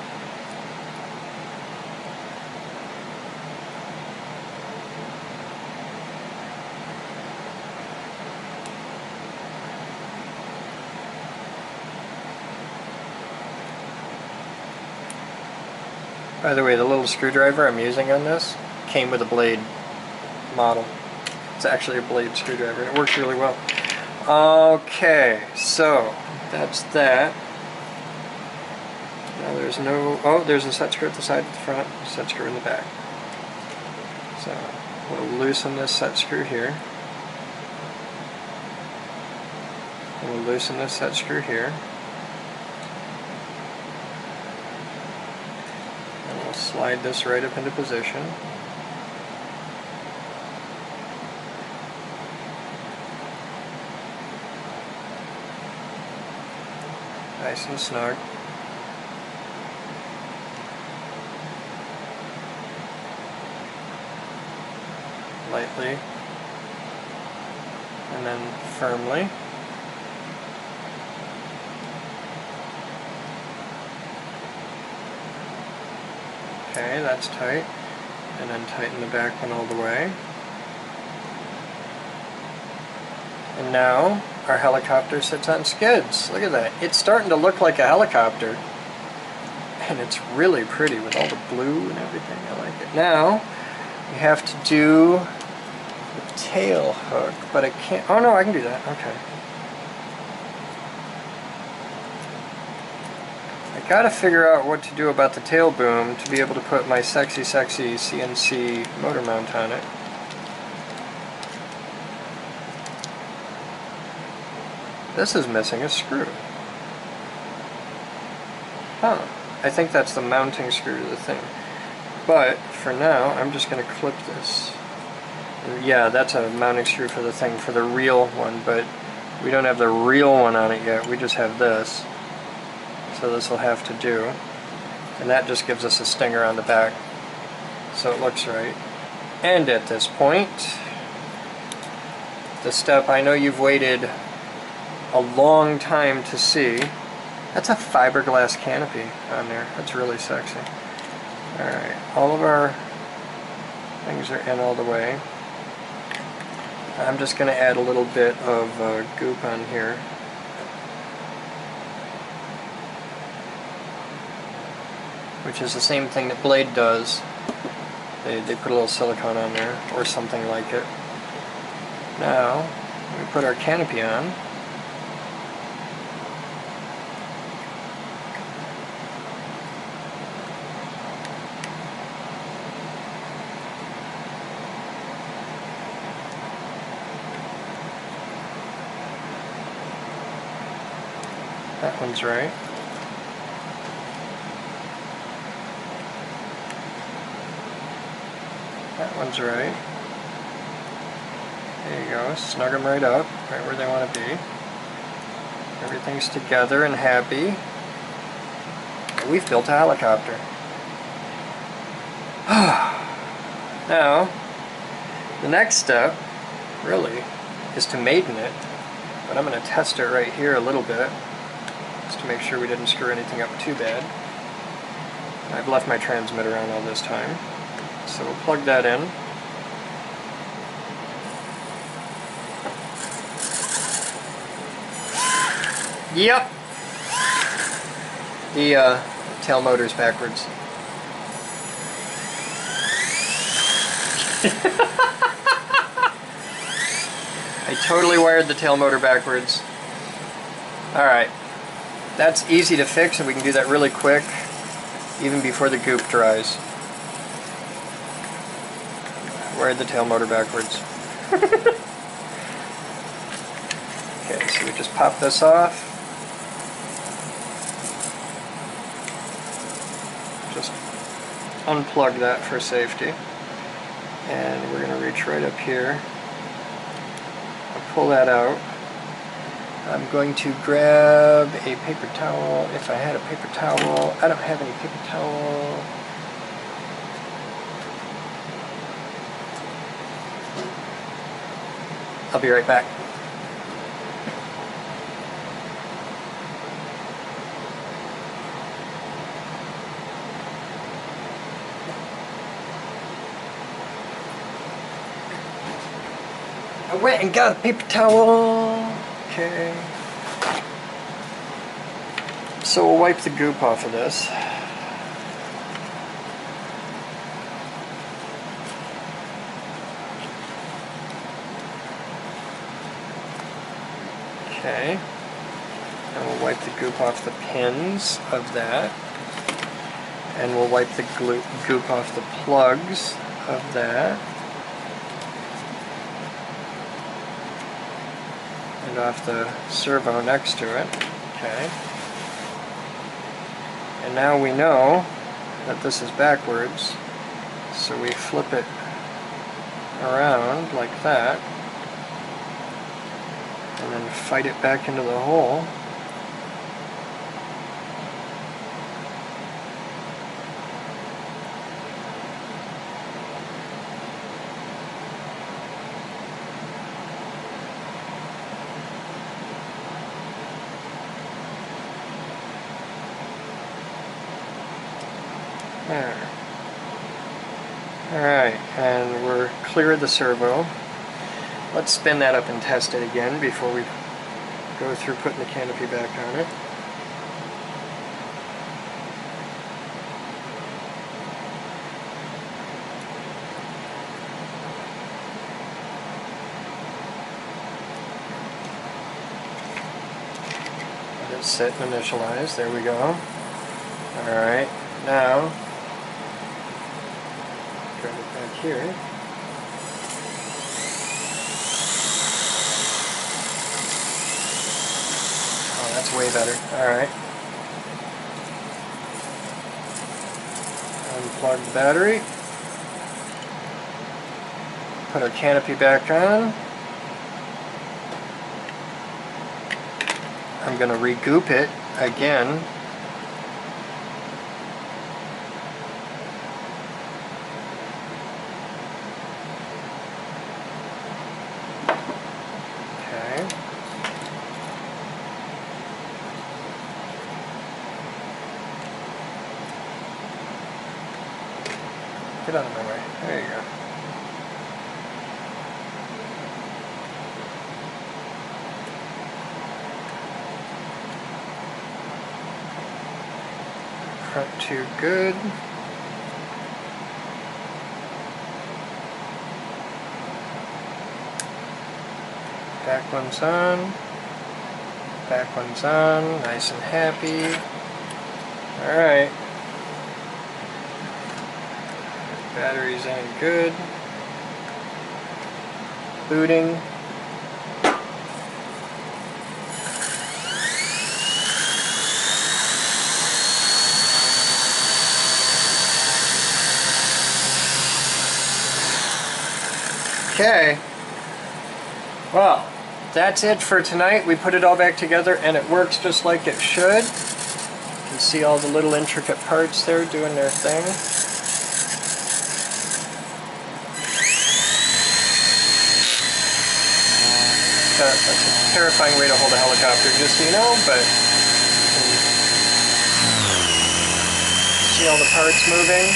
By the way, the little screwdriver I'm using on this came with a blade model. It's actually a blade screwdriver. It works really well. Okay, so that's that. Now there's no... Oh, there's a set screw at the side at the front, a set screw in the back. So we'll loosen this set screw here. And we'll loosen this set screw here. Slide this right up into position. Nice and snug. Lightly. And then firmly. Okay, that's tight. And then tighten the back one all the way. And now our helicopter sits on skids. Look at that. It's starting to look like a helicopter. And it's really pretty with all the blue and everything. I like it. Now we have to do the tail hook, but I can't. Oh no, I can do that. Okay. I gotta figure out what to do about the tail boom to be able to put my sexy CNC motor mount on it. This is missing a screw. Huh. I think that's the mounting screw to the thing. But for now, I'm just going to clip this. And yeah, that's a mounting screw for the thing, for the real one, but we don't have the real one on it yet. We just have this. So this will have to do. And that just gives us a stinger on the back. So it looks right. And at this point, the step I know you've waited a long time to see. That's a fiberglass canopy on there. That's really sexy. Alright, all of our things are in all the way. I'm just going to add a little bit of goop on here. Which is the same thing that Blade does. They put a little silicone on there, or something like it. Now, we put our canopy on. That one's right. That one's right. There you go. Snug them right up, right where they want to be. Everything's together and happy. And we've built a helicopter. Now, the next step, really, is to maiden it. But I'm going to test it right here a little bit, just to make sure we didn't screw anything up too bad. I've left my transmitter on all this time. So we'll plug that in. Yep! The tail motor's backwards. I totally wired the tail motor backwards. Alright. That's easy to fix, and we can do that really quick, even before the goop dries. Wired the tail motor backwards. Okay, so we just pop this off. Just unplug that for safety. And we're going to reach right up here. I'll pull that out. I'm going to grab a paper towel, if I had a paper towel. I don't have any paper towel. I'll be right back. I went and got a paper towel. Okay. So we'll wipe the goop off of this. Okay. And we'll wipe the goop off the pins of that. And we'll wipe the goop off the plugs of that. And off the servo next to it. Okay. And now we know that this is backwards, so we flip it around like that, and then fight it back into the hole. There. Alright, and we're clear of the servo. Let's spin that up and test it again before we go through putting the canopy back on it. Let it sit and initialize. There we go. Alright, now grab it back here. Oh, that's way better. Alright. Unplug the battery. Put our canopy back on. I'm going to regoop it again. Okay. Get out of my way. There you go. Front two good. Back one's on. Back one's on. Nice and happy. Alright. Battery's in good. Booting. Okay. Well, that's it for tonight. We put it all back together and it works just like it should. You can see all the little intricate parts there doing their thing. That's a terrifying way to hold a helicopter, just so you know, but you can see all the parts moving.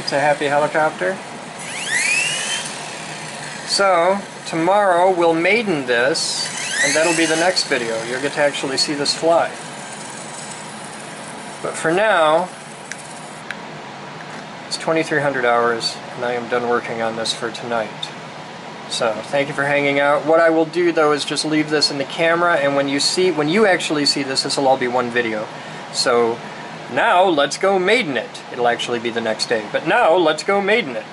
It's a happy helicopter. So, tomorrow we'll maiden this, and that'll be the next video. You'll get to actually see this fly. But for now, it's 2,300 hours, and I am done working on this for tonight. So, thank you for hanging out. What I will do, though, is just leave this in the camera, and when you actually see this, this will all be one video. So, now, let's go maiden it. It'll actually be the next day. But now, let's go maiden it.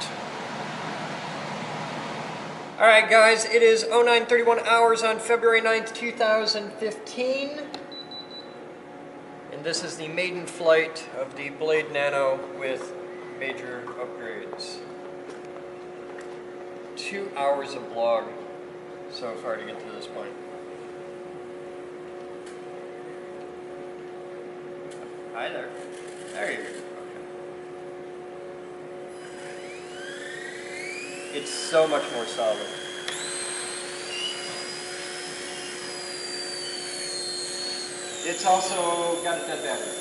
Alright guys, it is 09:31 hours on February 9th, 2015. And this is the maiden flight of the Blade Nano with major upgrades. 2 hours of vlog so far to get to this point. Hi there. There you go. It's so much more solid. It's also got a dead battery.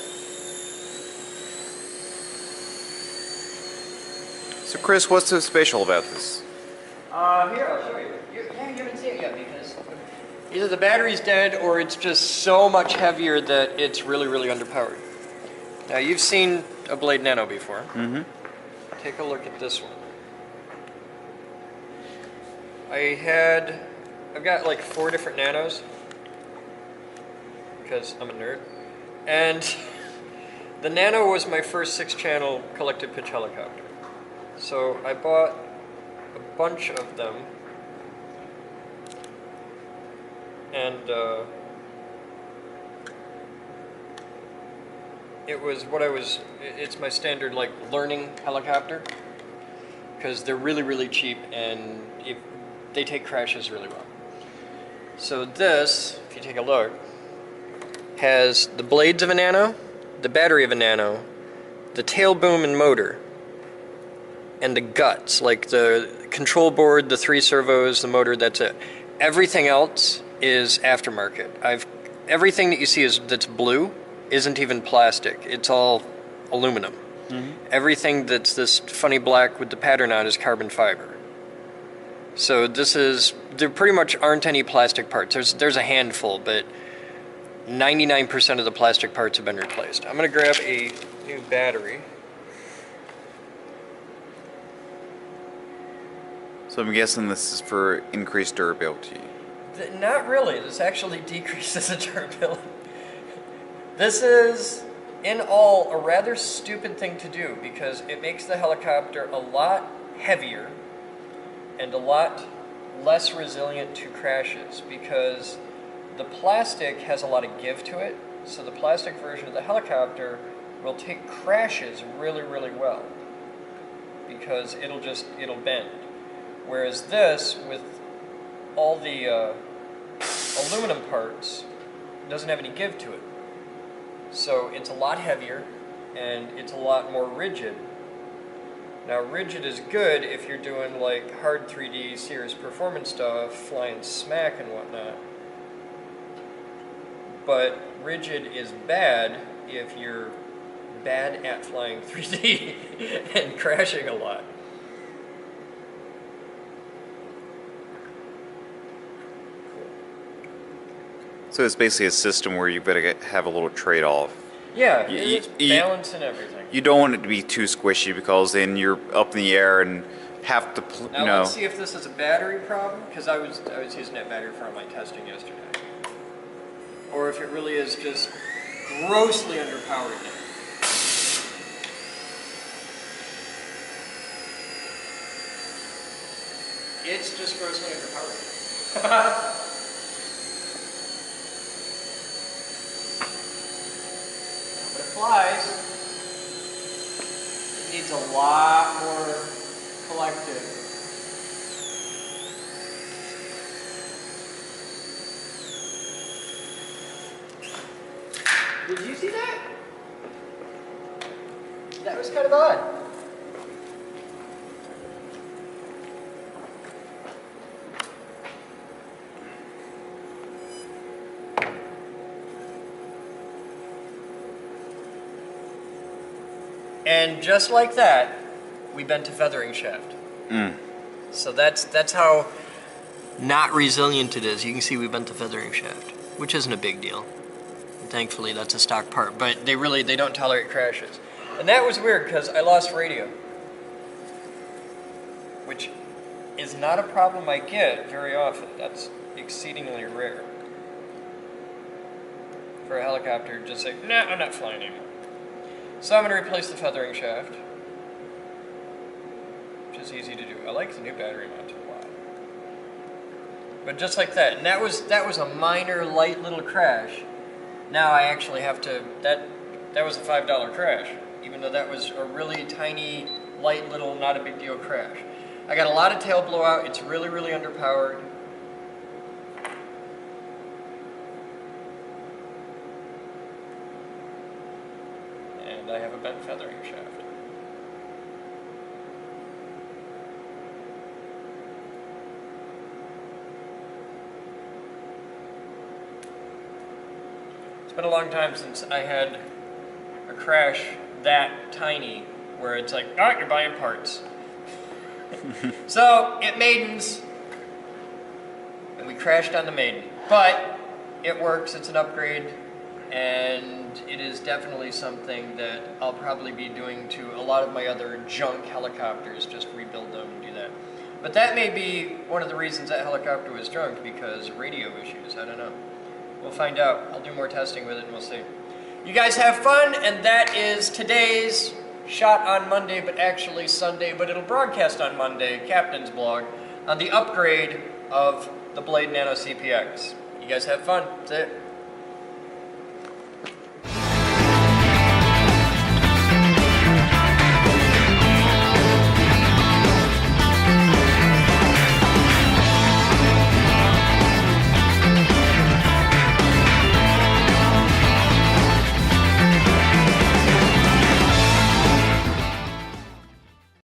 So Chris, what's so special about this?
Here, I'll show you. You haven't seen it yet because either the battery's dead or it's just so much heavier that it's really, really underpowered. Now, you've seen a Blade Nano before.
Mm-hmm.
Take a look at this one. I've got like 4 different Nanos because I'm a nerd, and the Nano was my first 6-channel collective pitch helicopter. So I bought a bunch of them, and it's my standard like learning helicopter because they're really, really cheap and they take crashes really well. So this, if you take a look, has the blades of a Nano, the battery of a Nano, the tail boom and motor, and the guts, like the control board, the 3 servos, the motor, that's it. Everything else is aftermarket. Everything that you see that's blue isn't even plastic. It's all aluminum. Everything that's this funny black with the pattern on is carbon fiber. So there pretty much aren't any plastic parts. There's a handful, but 99% of the plastic parts have been replaced. I'm going to grab a new battery.
So I'm guessing this is for increased durability.
Not really. This actually decreases the durability. This is, in all, a rather stupid thing to do because it makes the helicopter a lot heavier and a lot less resilient to crashes because the plastic has a lot of give to it. So the plastic version of the helicopter will take crashes really, really well because it'll bend. Whereas this, with all the aluminum parts, doesn't have any give to it. So it's a lot heavier and it's a lot more rigid. Now rigid is good if you're doing like hard 3D serious performance stuff, flying smack and whatnot. But rigid is bad if you're bad at flying 3D and crashing a lot.
So it's basically a system where you better have a little trade-off.
Yeah, it's balance and everything.
You don't want it to be too squishy because then you're up in the air and have to,
Now let's see if this is a battery problem, because I was using that battery for my testing yesterday. Or if it really is just grossly underpowered now. It's just grossly underpowered. But it flies. It needs a lot more collective. Did you see that? That was kind of odd. And just like that, we bent a feathering shaft. So that's how not resilient it is. You can see we bent the feathering shaft, which isn't a big deal. Thankfully, that's a stock part, but they don't tolerate crashes. And that was weird because I lost radio, which is not a problem I get very often. That's exceedingly rare. For a helicopter, just say, nah, I'm not flying anymore. So I'm going to replace the feathering shaft, which is easy to do. I like the new battery mounted a lot. But just like that, and that was a minor, light little crash. Now I actually have to, that was a $5 crash, even though that was a really tiny, light little, not a big deal crash. I got a lot of tail blowout. It's really, really underpowered. And I have a bent feathering shaft. It's been a long time since I had a crash that tiny where it's like, oh, you're buying parts. So it maidens, and we crashed on the maiden. But it works, it's an upgrade, and it is definitely something that I'll probably be doing to a lot of my other junk helicopters, just rebuild them and do that. But that may be one of the reasons that helicopter was junk, because radio issues, I don't know. We'll find out. I'll do more testing with it and we'll see. You guys have fun, and that is today's shot on Monday, but actually Sunday, but it'll broadcast on Monday, Captain's Blog, on the upgrade of the Blade Nano CPX. You guys have fun. That's it.